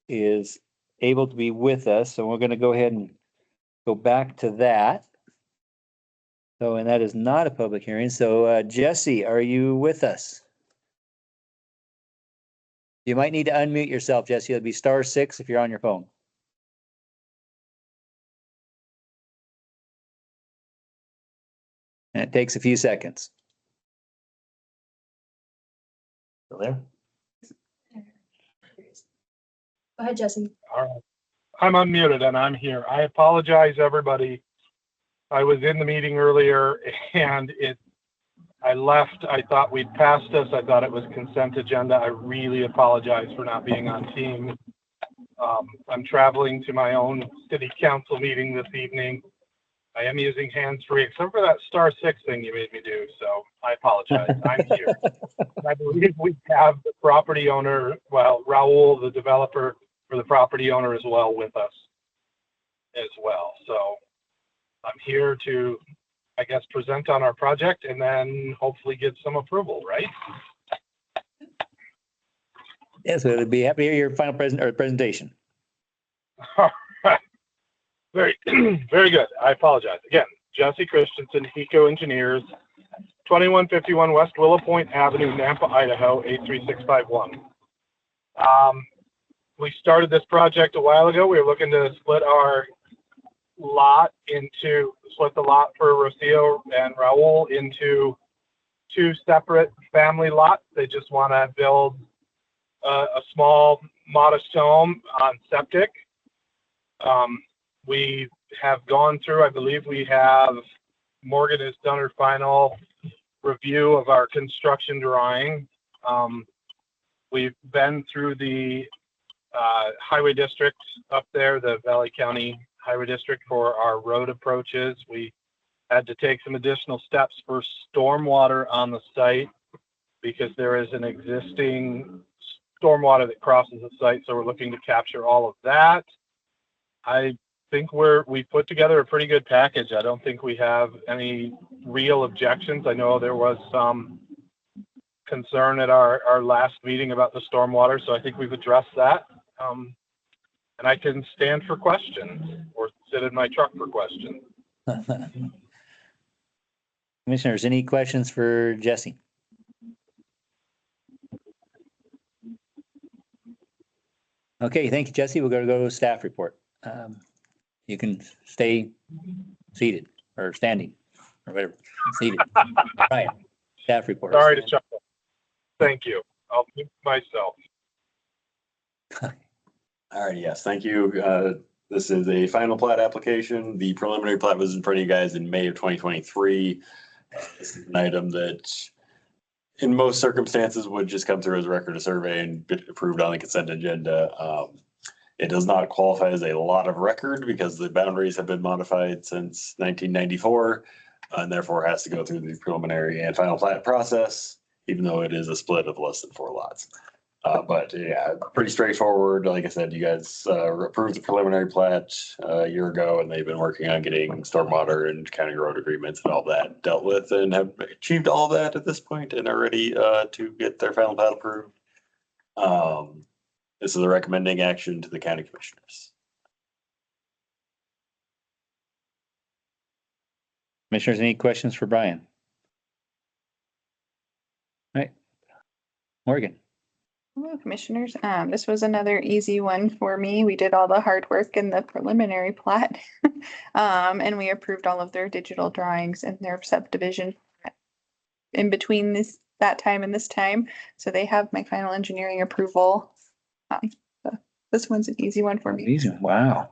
is able to be with us, so we're gonna go ahead and go back to that. So, and that is not a public hearing. So Jesse, are you with us? You might need to unmute yourself, Jesse. It'll be *6 if you're on your phone. And it takes a few seconds. Still there? Go ahead, Jesse. All right. I'm unmuted and I'm here. I apologize, everybody. I was in the meeting earlier and I left. I thought we'd passed this. I thought it was consent agenda. I really apologize for not being on team. I'm traveling to my own city council meeting this evening. I am using hands-free, except for that *6 thing you made me do. So I apologize. I'm here. I believe we have the property owner, well, Raul, the developer, for the property owner as well with us as well. So I'm here to, I guess, present on our project and then hopefully get some approval, right? Yes, we'd be happy to hear your final presentation. All right. Very, very good. I apologize. Again, Jesse Christensen, HECO Engineers, 2151 West Willow Point Avenue, Nampa, Idaho, 83651. We started this project a while ago. We were looking to split the lot for Rocio and Raul into two separate family lots. They just want to build a small, modest home on septic. We have gone through, I believe Morgan has done her final review of our construction drawing. We've been through the highway district up there, the Valley County Highway District, for our road approaches. We had to take some additional steps for stormwater on the site because there is an existing stormwater that crosses the site. So we're looking to capture all of that. I think we put together a pretty good package. I don't think we have any real objections. I know there was some concern at our last meeting about the stormwater, so I think we've addressed that. And I can stand for questions or sit in my truck for questions. Commissioners, any questions for Jesse? Okay, thank you, Jesse. We're going to go to staff report. You can stay seated or standing or whatever. Seated. Right. Staff report. Sorry to chuckle. Thank you. I'll mute myself. All right, yes, thank you. This is a final plat application. The preliminary plat was in front of you guys in May of 2023. This is an item that in most circumstances would just come through as a record of survey and get approved on the consent agenda. It does not qualify as a lot of record because the boundaries have been modified since 1994 and therefore has to go through the preliminary and final plat process, even though it is a split of less than 4 lots. But yeah, pretty straightforward. Like I said, you guys approved the preliminary plat a year ago, and they've been working on getting stormwater and county road agreements and all that dealt with, and have achieved all that at this point, and are ready to get their final plat approved. This is a recommending action to the county commissioners. Commissioners, any questions for Brian? All right. Morgan. Hello, Commissioners. This was another easy one for me. We did all the hard work in the preliminary plat. And we approved all of their digital drawings and their subdivision in between that time and this time. So they have my final engineering approval. So this one's an easy one for me. Easy. Wow.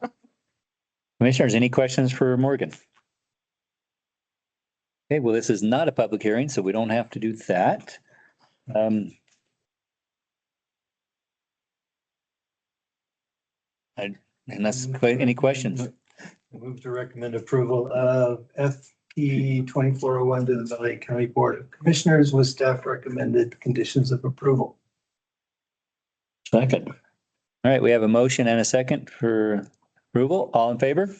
Commissioners, any questions for Morgan? Okay, well, this is not a public hearing, so we don't have to do that. Unless, any questions? Move to recommend approval of FP 2401 to the Valley County Board of Commissioners with staff recommended conditions of approval. Second. All right, we have a motion and a second for approval. All in favor?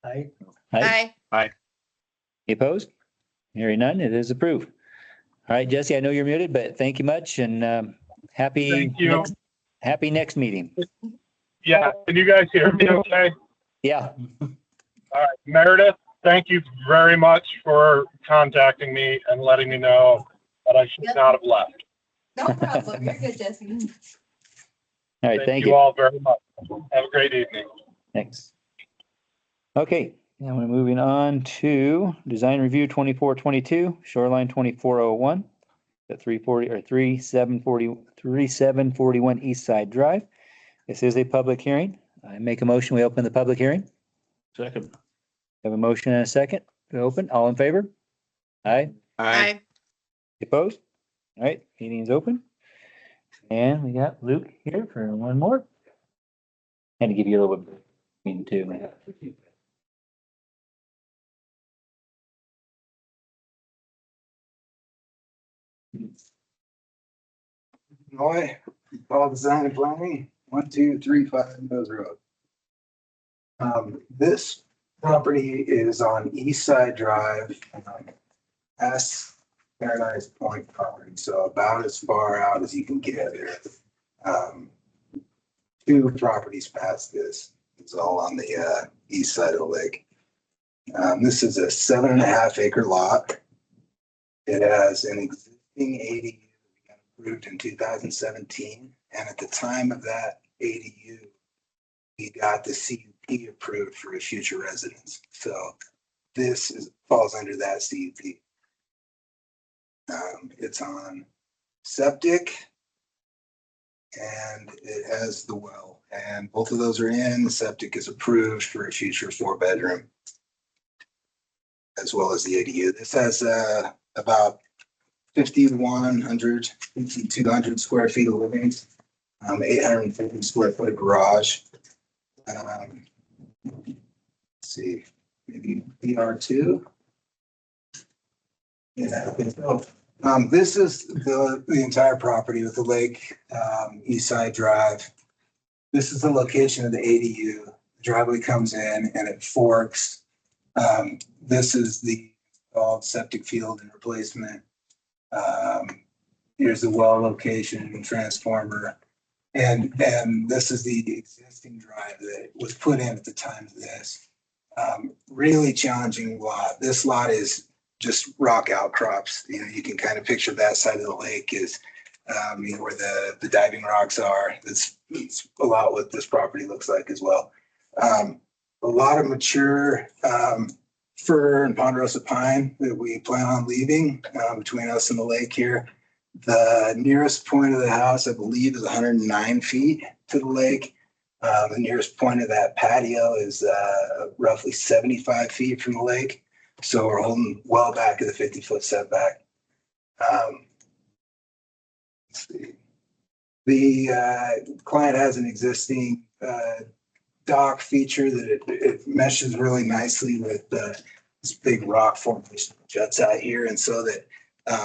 Aye. Aye. Aye. Any opposed? Hearing none, it is approved. All right, Jesse, I know you're muted, but thank you much and happy Thank you. happy next meeting. Yeah, can you guys hear me okay? Yeah. All right, Meredith, thank you very much for contacting me and letting me know that I should not have left. No problem. You're good, Jesse. All right, thank you you. all very much. Have a great evening. Thanks. Okay, now we're moving on to design review 2422, shoreline 2401, the 340 or 3741 East Side Drive. This is a public hearing. I make a motion, we open the public hearing. Second. Have a motion and a second to open. All in favor? Aye. Aye. Opposed? All right, meeting is open. And we got Luke here for one more. Had to give you a little bit, meeting too. Illinois, McCall Design and Planning, 1235 Meadows Road. This property is on East Side Drive, past Paradise Point property, so about as far out as you can get there. Two properties past this, it's all on the east side of the lake. This is a 7.5 acre lot. It has an existing ADU approved in 2017, and at the time of that ADU, we got the CUP approved for a future residence. So this falls under that CUP. It's on septic, and it has the well, and both of those are in. The septic is approved for a future 4-bedroom, as well as the ADU. This has about 5,100, 5,200 square feet of living, 850 square foot garage. Let's see, maybe PR2. Yeah. So, this is the entire property with the lake, East Side Drive. This is the location of the ADU. The driveway comes in and it forks. This is the septic field and replacement. Here's the well location and transformer. And this is the existing drive that was put in at the time of this. Really challenging lot. This lot is just rock outcrops. You know, you can kind of picture that side of the lake is, where the diving rocks are. It's a lot what this property looks like as well. A lot of mature fir and ponderosa pine that we plan on leaving between us and the lake here. The nearest point of the house, I believe, is 109 feet to the lake. The nearest point of that patio is roughly 75 feet from the lake. So we're holding well back of the 50-foot setback. Let's see. The client has an existing dock feature that it meshes really nicely with this big rock formation that juts out here. And so that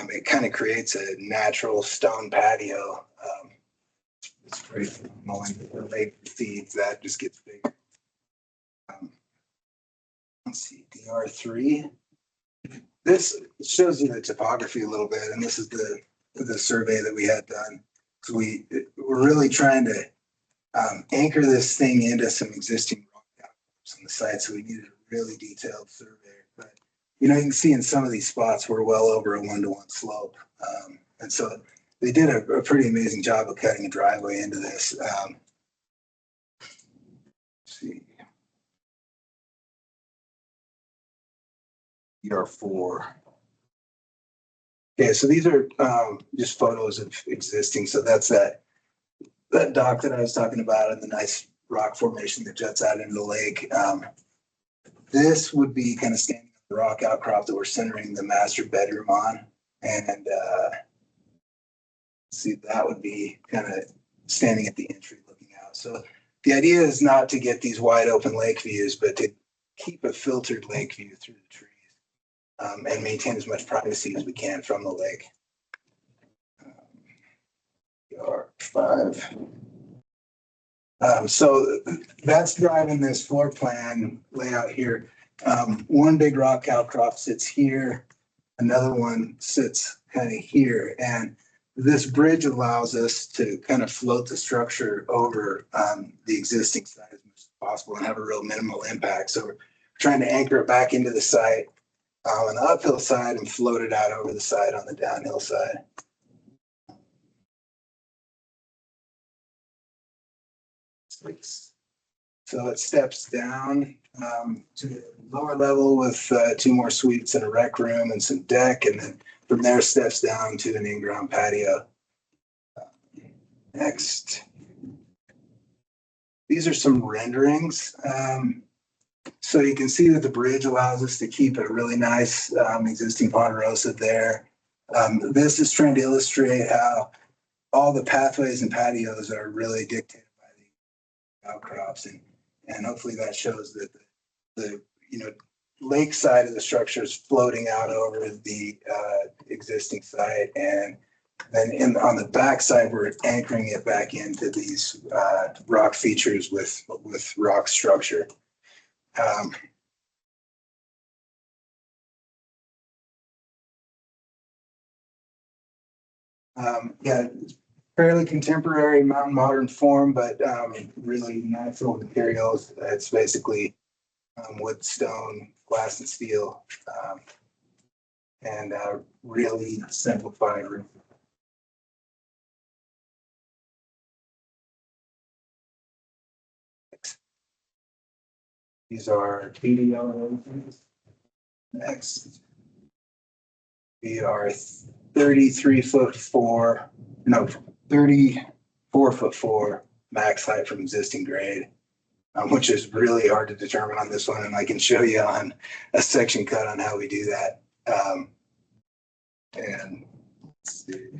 it kind of creates a natural stone patio. It's pretty phenomenal. The lake feeds, that just gets big. Let's see, DR3. This shows you the topography a little bit, and this is the survey that we had done. So we're really trying to anchor this thing into some existing rock outcrops on the site. So we needed a really detailed survey. But you know, you can see in some of these spots we're well over a 1-to-1 slope, and so they did a pretty amazing job of cutting a driveway into this. Let's see. DR4. Okay, so these are just photos of existing. So that's that dock that I was talking about and the nice rock formation that juts out into the lake. This would be kind of standing on the rock outcrop that we're centering the master bedroom on. And see, that would be kind of standing at the entry looking out. So the idea is not to get these wide open lake views, but to keep a filtered lake view through the trees and maintain as much privacy as we can from the lake. R5. So that's driving this floor plan layout here. One big rock outcrop sits here. Another one sits kind of here. And this bridge allows us to kind of float the structure over the existing site as much as possible and have a real minimal impact. So we're trying to anchor it back into the site on the uphill side and float it out over the side on the downhill side. So it steps down to the lower level with 2 more suites and a rec room and some deck, and then from there steps down to an in-ground patio. Next. These are some renderings. So you can see that the bridge allows us to keep a really nice existing ponderosa there. This is trying to illustrate how all the pathways and patios are really dictated by the outcrops, and hopefully that shows that the lake side of the structure is floating out over the existing site, and then on the back side we're anchoring it back into these rock features with rock structure. Yeah, fairly contemporary mountain modern form, but really natural materials. It's basically wood, stone, glass, and steel, and really simplified roof. These are TD elevations. Next, we are 34'4" max height from existing grade, which is really hard to determine on this one. And I can show you on a section cut on how we do that. And let's see.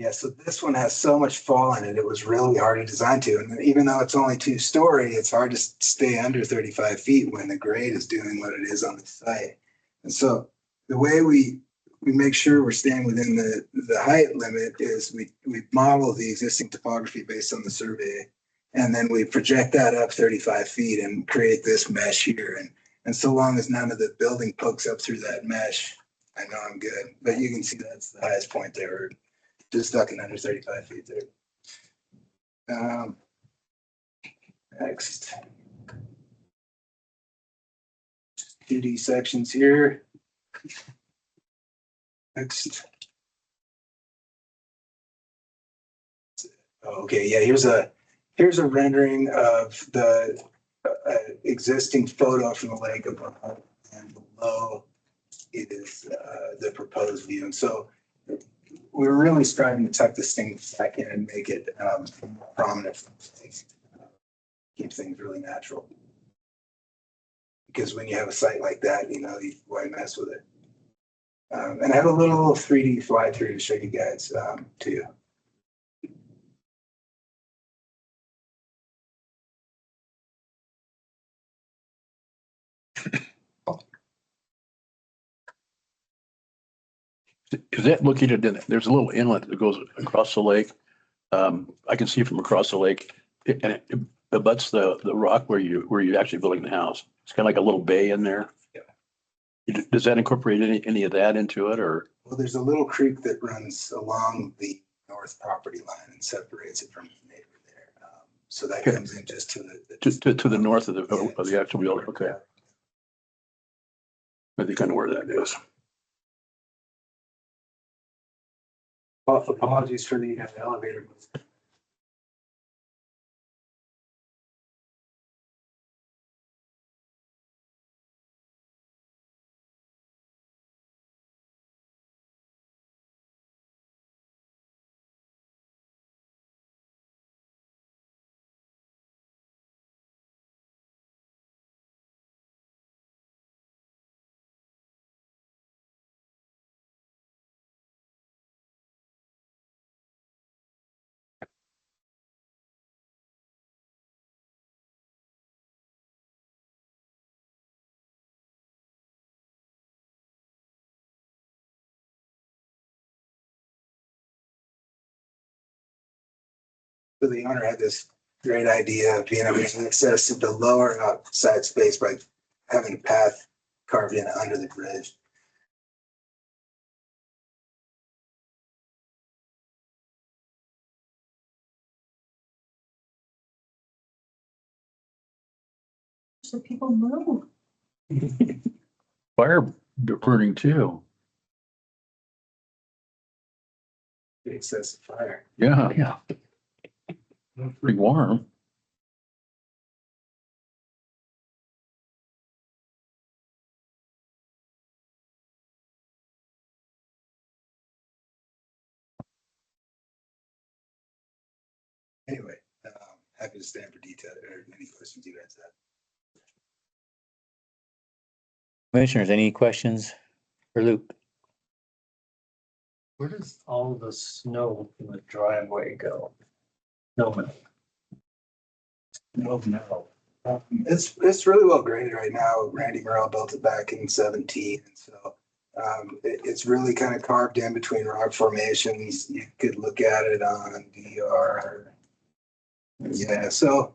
Yeah, so this one has so much fall in it. It was really hard to design to. And even though it's only 2-story, it's hard to stay under 35 feet when the grade is doing what it is on the site. And so the way we make sure we're staying within the height limit is we model the existing topography based on the survey. And then we project that up 35 feet and create this mesh here. And so long as none of the building pokes up through that mesh, I know I'm good. But you can see that's the highest point there. Just stuck in under 35 feet there. Next. 2D sections here. Next. Okay, yeah, here's a rendering of the existing photo from the lake above, and below is the proposed view. And so we're really striving to tuck this thing back in and make it prominent. Keep things really natural. Because when you have a site like that, why mess with it? And I have a little 3D fly through to show you guys too. Is that located in, there's a little inlet that goes across the lake. I can see from across the lake and it abuts the rock where you're actually building the house. It's kind of like a little bay in there. Yeah. Does that incorporate any of that into it, or? Well, there's a little creek that runs along the north property line and separates it from the neighbor there. So that comes in just to the north of the actual building. Okay. I think I know where that is. Well, apologies for the elevator. So the owner had this great idea of being able to access to the lower outside space by having a path carved in under the bridge. So people move. Fire burning too. Excessive fire. Yeah, yeah. Pretty warm. Anyway, happy to stand for detail or any questions you guys have. Commissioners, any questions for Luke? Where does all the snow from the driveway go? No, no. It's really well graded right now. Randy Merrill built it back in 17, and so it's really kind of carved in between rock formations. You could look at it on DR. Yeah, so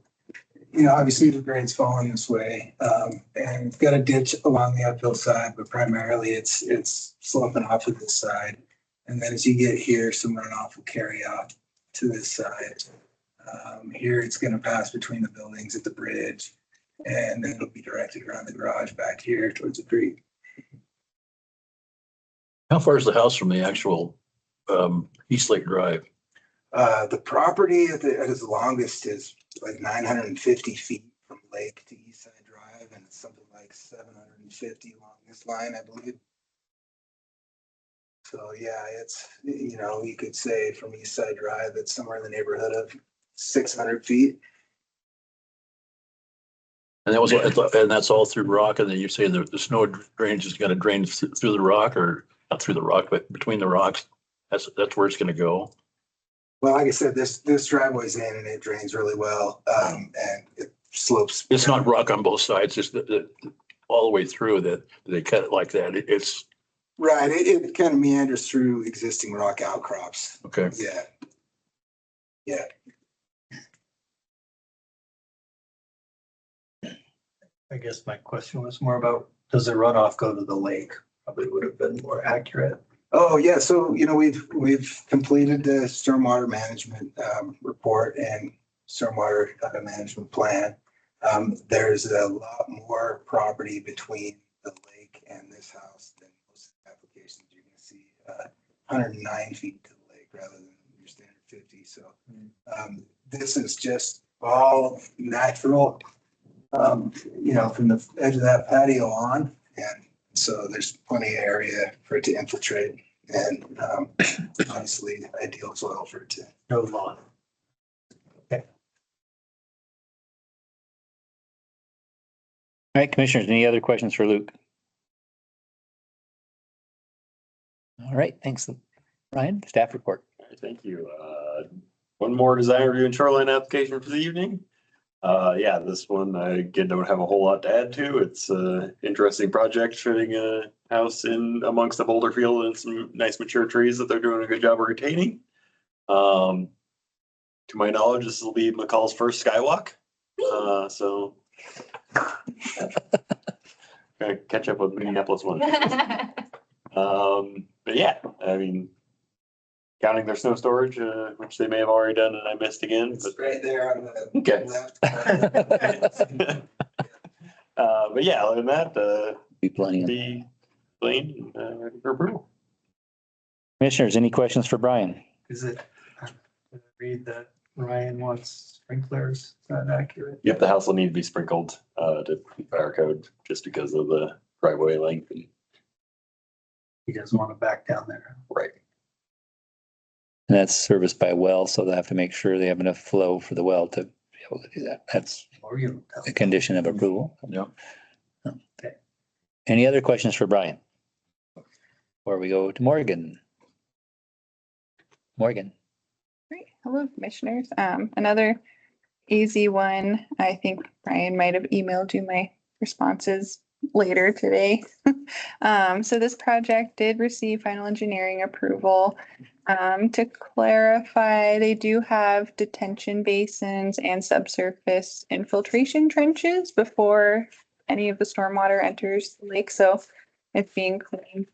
obviously the grade's falling this way, and it's got a ditch along the uphill side, but primarily it's sloping off of this side, and then as you get here, some runoff will carry out to this side. Here it's going to pass between the buildings at the bridge, and then it'll be directed around the garage back here towards the creek. How far is the house from the actual East Lake Drive? The property at its longest is like 950 feet from lake to East Side Drive, and it's something like 750 along this line, I believe. So yeah, it's, you could say from East Side Drive, it's somewhere in the neighborhood of 600 feet. And that's all through rock, and then you say the snow drainage is gonna drain through the rock, or not through the rock, but between the rocks. That's where it's gonna go. Well, like I said, this driveway's in and it drains really well, and it slopes. It's not rock on both sides, just all the way through that they cut it like that. It's Right, it kind of meanders through existing rock outcrops. okay. Yeah. Yeah. I guess my question was more about, does the runoff go to the lake? Probably would have been more accurate. Oh, yeah. So, we've completed the stormwater management report and stormwater management plan. There's a lot more property between the lake and this house than most applications. You're going to see 109 feet to the lake rather than your standard 50. So this is just all natural, from the edge of that patio on. And so there's plenty of area for it to infiltrate, and obviously ideal soil for it to. No lawn. All right, commissioners, any other questions for Luke? All right, thanks. Ryan, staff report. Thank you. One more design review and shoreline application for the evening. Yeah, this one I again don't have a whole lot to add to. It's an interesting project, fitting a house in amongst a boulder field and some nice mature trees that they're doing a good job of retaining. To my knowledge, this will be McCall's first skywalk. So gonna catch up with Minneapolis one. But yeah, I mean, counting their snow storage, which they may have already done and I missed again. It's right there on the Okay. left. But yeah, other than that, Be plenty. be clean, ready for approval. Commissioners, any questions for Brian? Is it, did I read that Ryan wants sprinklers? Is that accurate? Yep, the house will need to be sprinkled to fire code just because of the driveway length. He doesn't want to back down there. Right. And that's serviced by a well, so they have to make sure they have enough flow for the well to be able to do that. That's Or you. a condition of approval. Yeah. Okay. Any other questions for Brian? Or we go to Morgan. Morgan. Great. Hello, commissioners. Another easy one. I think Brian might have emailed you my responses later today. So this project did receive final engineering approval. To clarify, they do have detention basins and subsurface infiltration trenches before any of the stormwater enters the lake, so it's being cleaned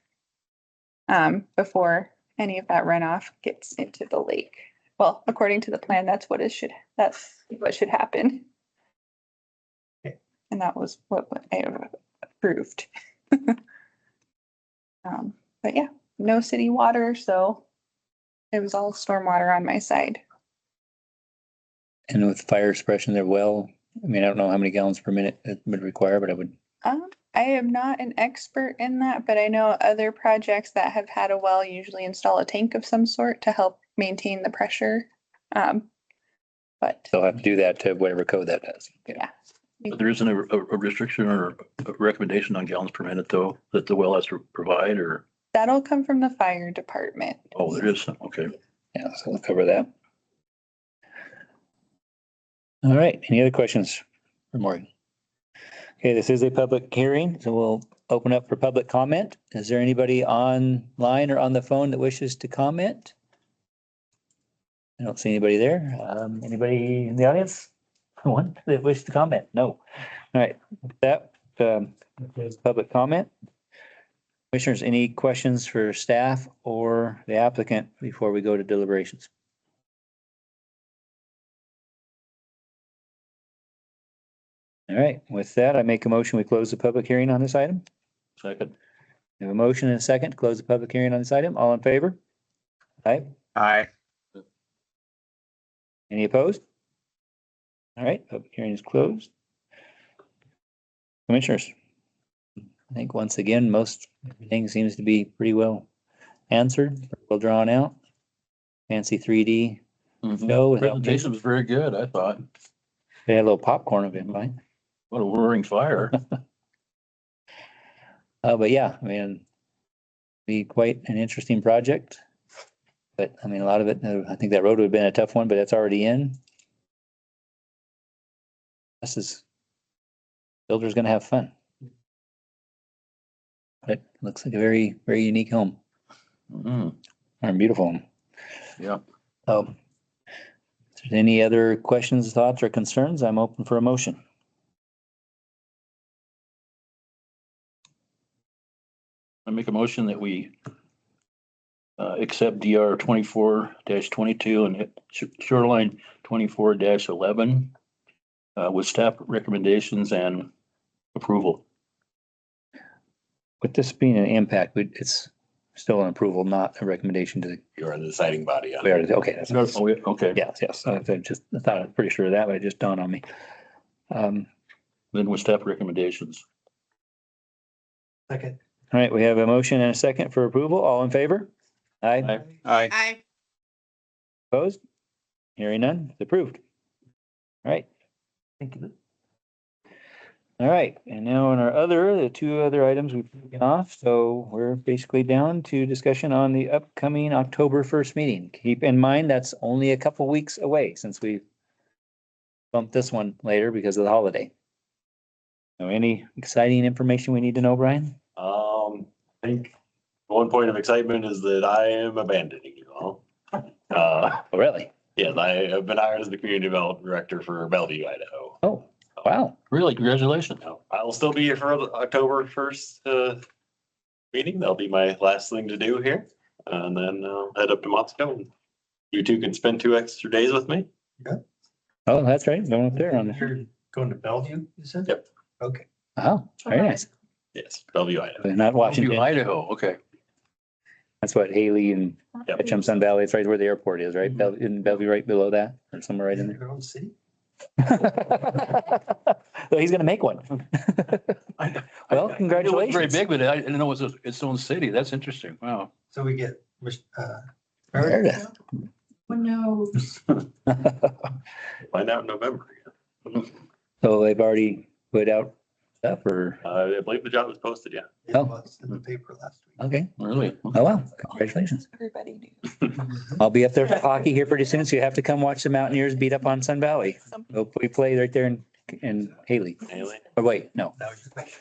before any of that runoff gets into the lake. Well, according to the plan, that's what should happen. And that was what I approved. But yeah, no city water, so it was all stormwater on my side. And with fire suppression, they're well, I mean, I don't know how many gallons per minute it would require, but I would, I am not an expert in that, but I know other projects that have had a well usually install a tank of some sort to help maintain the pressure. But they'll have to do that to whatever code that does. yeah. But there isn't a restriction or a recommendation on gallons per minute though, that the well has to provide or? That'll come from the fire department. Oh, there is some, okay. Yeah, so we'll cover that. All right, any other questions for Morgan? Okay, this is a public hearing, so we'll open up for public comment. Is there anybody online or on the phone that wishes to comment? I don't see anybody there. Anybody in the audience? One that wishes to comment? No. All right, with that, public comment. Commissioners, any questions for staff or the applicant before we go to deliberations? All right, with that, I make a motion, we close the public hearing on this item. Second. We have a motion and a second to close the public hearing on this item. All in favor? Aye. Aye. Any opposed? All right, public hearing is closed. Commissioners, I think once again, most everything seems to be pretty well answered, well drawn out. Fancy 3D show. Presentation was very good, I thought. They had a little popcorn of it, fine. What a roaring fire. But yeah, I mean, be quite an interesting project. But I mean, a lot of it, I think that road would have been a tough one, but it's already in. This is, builder's gonna have fun. But it looks like a very, very unique home. Or a beautiful home. Yeah. So, if there's any other questions, thoughts, or concerns, I'm open for a motion. I make a motion that we accept DR 24-22 and Shoreline 24-11 with staff recommendations and approval. With this being an impact, it's still an approval, not a recommendation to the. You're the deciding body on We it. are, okay. That's, Okay. yes, yes. I thought I was pretty sure of that, but it just dawned on me. Then with staff recommendations. Second. All right, we have a motion and a second for approval. All in favor? Aye. Aye. Aye. Opposed? Hearing none, it's approved. All right. Thank you. All right, and now on the two other items we've taken off, so we're basically down to discussion on the upcoming October 1st meeting. Keep in mind, that's only a couple weeks away since we bumped this one later because of the holiday. So any exciting information we need to know, Brian? I think one point of excitement is that I am abandoning you all. Oh, really? Yes, I have been hired as the community development director for Bellevue, Idaho. Oh, wow. Really? Congratulations. I'll still be here for the October 1st meeting. That'll be my last thing to do here. And then I'll head up to Moscow. And you two can spend 2 extra days with me. Oh, that's right. Going up there on the. You're going to Bellevue, you said? Yep. Okay. Oh, very nice. Yes, Bellevue, Idaho. Not Washington. Idaho, okay. That's what Haley and Ketchum Sun Valley, it's right where the airport is, right? Isn't Bellevue right below that or somewhere right in there? Your own city? So he's gonna make one. Well, congratulations. Very big, but I didn't know it was its own city. That's interesting. Wow. So we get, Meredith. Who knows? Find out in November. So they've already put out stuff or? I believe the job was posted, yeah. Oh. It's in the paper last week. Okay. Really? Oh, wow. Congratulations. Everybody do. I'll be up there for hockey here pretty soon, so you have to come watch the Mountaineers beat up on Sun Valley. We play right there in Haley. Haley. Oh, wait, no. That was your question.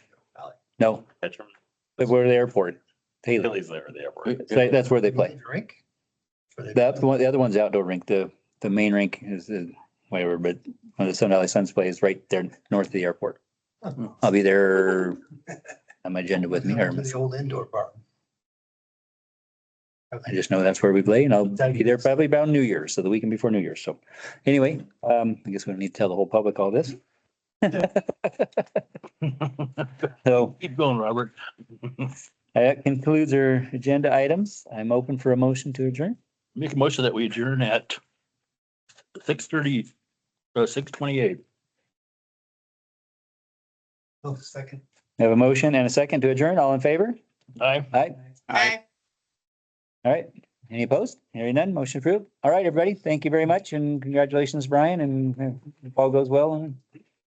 No, but we're the airport. Haley. Haley's there at the airport. So that's where they play. Rink? For the- The one, the other one's outdoor rink. The main rink is whatever, but when the Sun Valley Suns play is right there north of the airport. I'll be there. On my agenda with me. Or To the old indoor bar. I just know that's where we play and I'll be there probably about New Year's, so the weekend before New Year's. So anyway, I guess we don't need to tell the whole public all this. So Keep going, Robert. that concludes our agenda items. I'm open for a motion to adjourn. Make a motion that we adjourn at 6:30, 6:28. Oh, second. I have a motion and a second to adjourn. All in favor? Aye. Aye. Aye. All right. Any opposed? Hearing none, motion approved. All right, everybody. Thank you very much and congratulations, Brian, and if all goes well and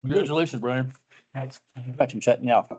Congratulations, Brian. that's, I'm shutting you off.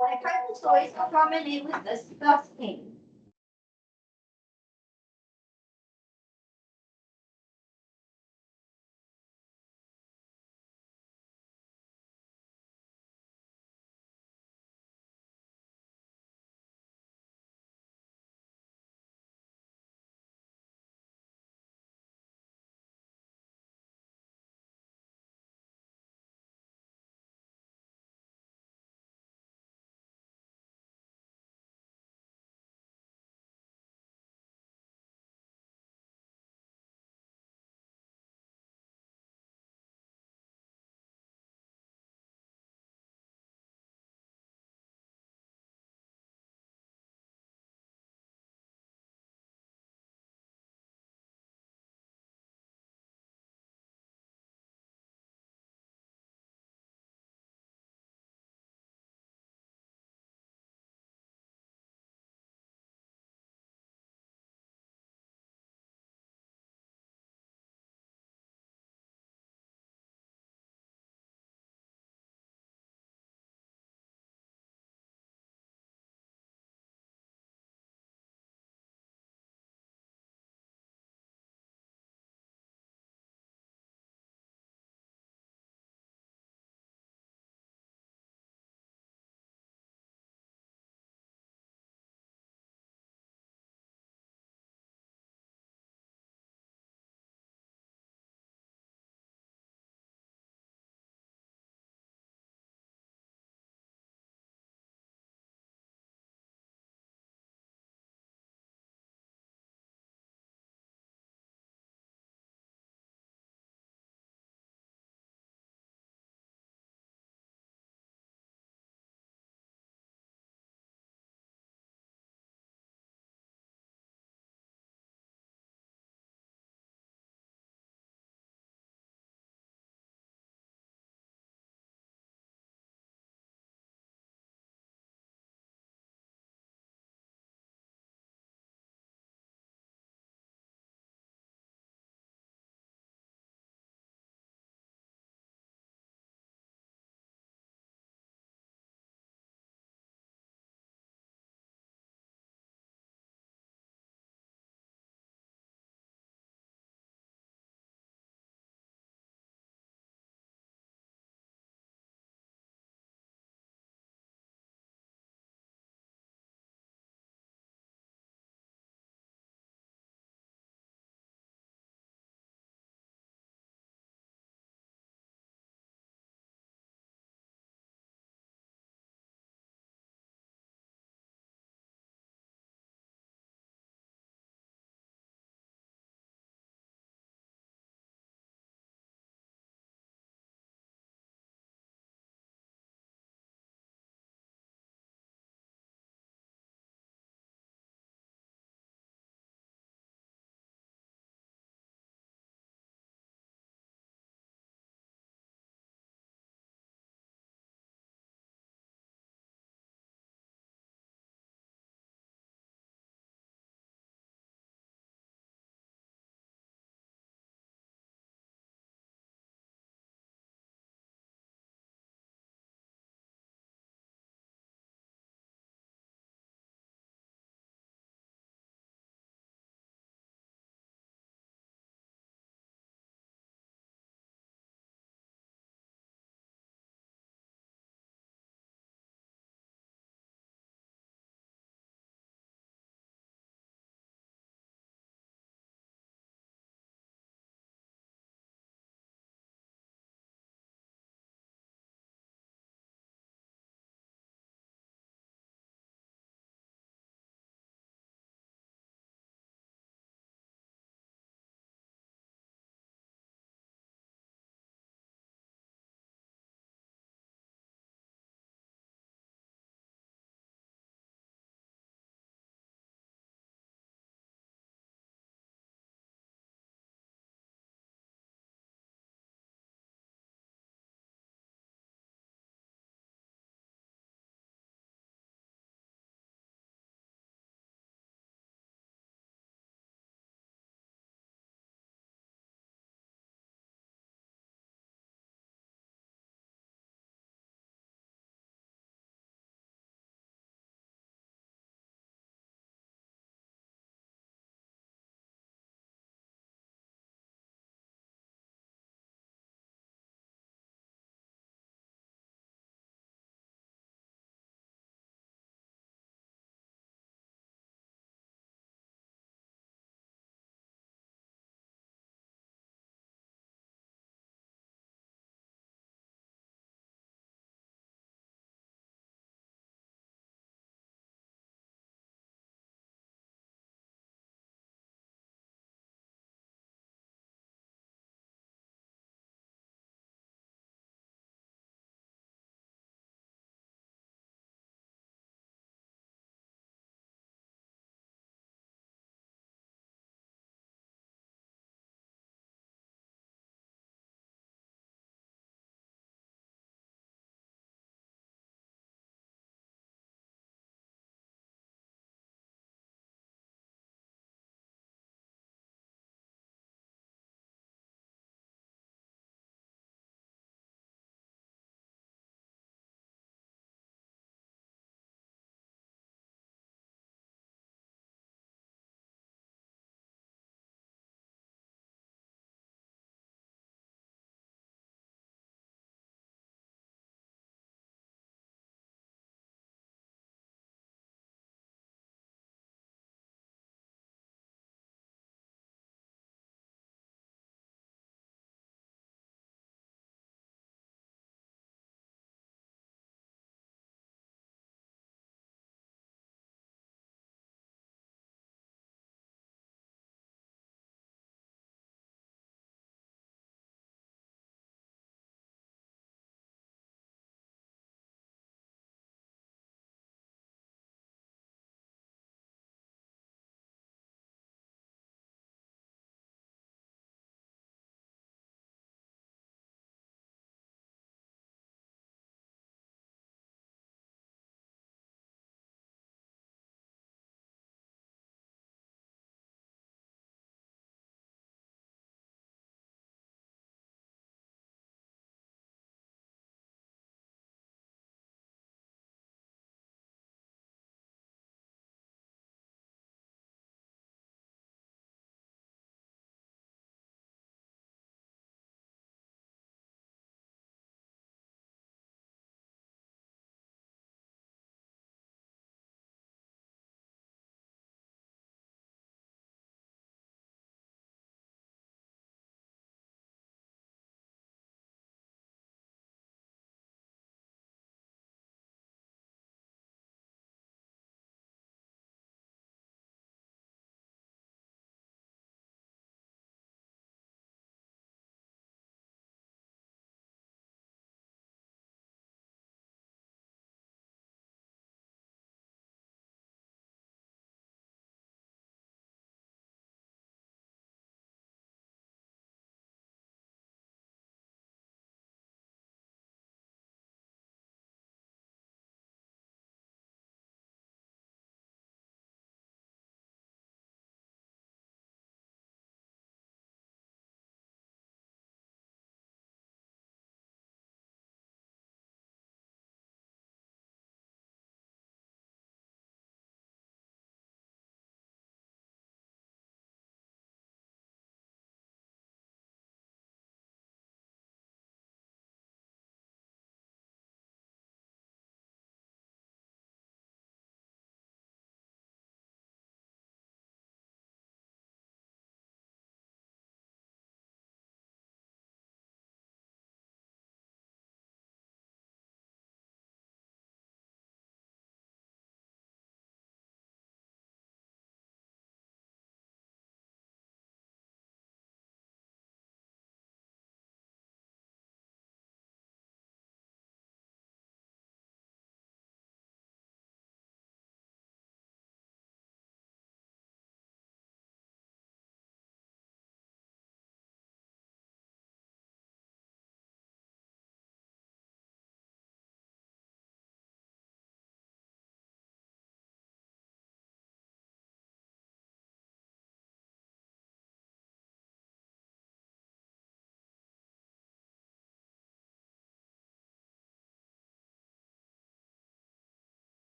My private toys are promenade with disgusting.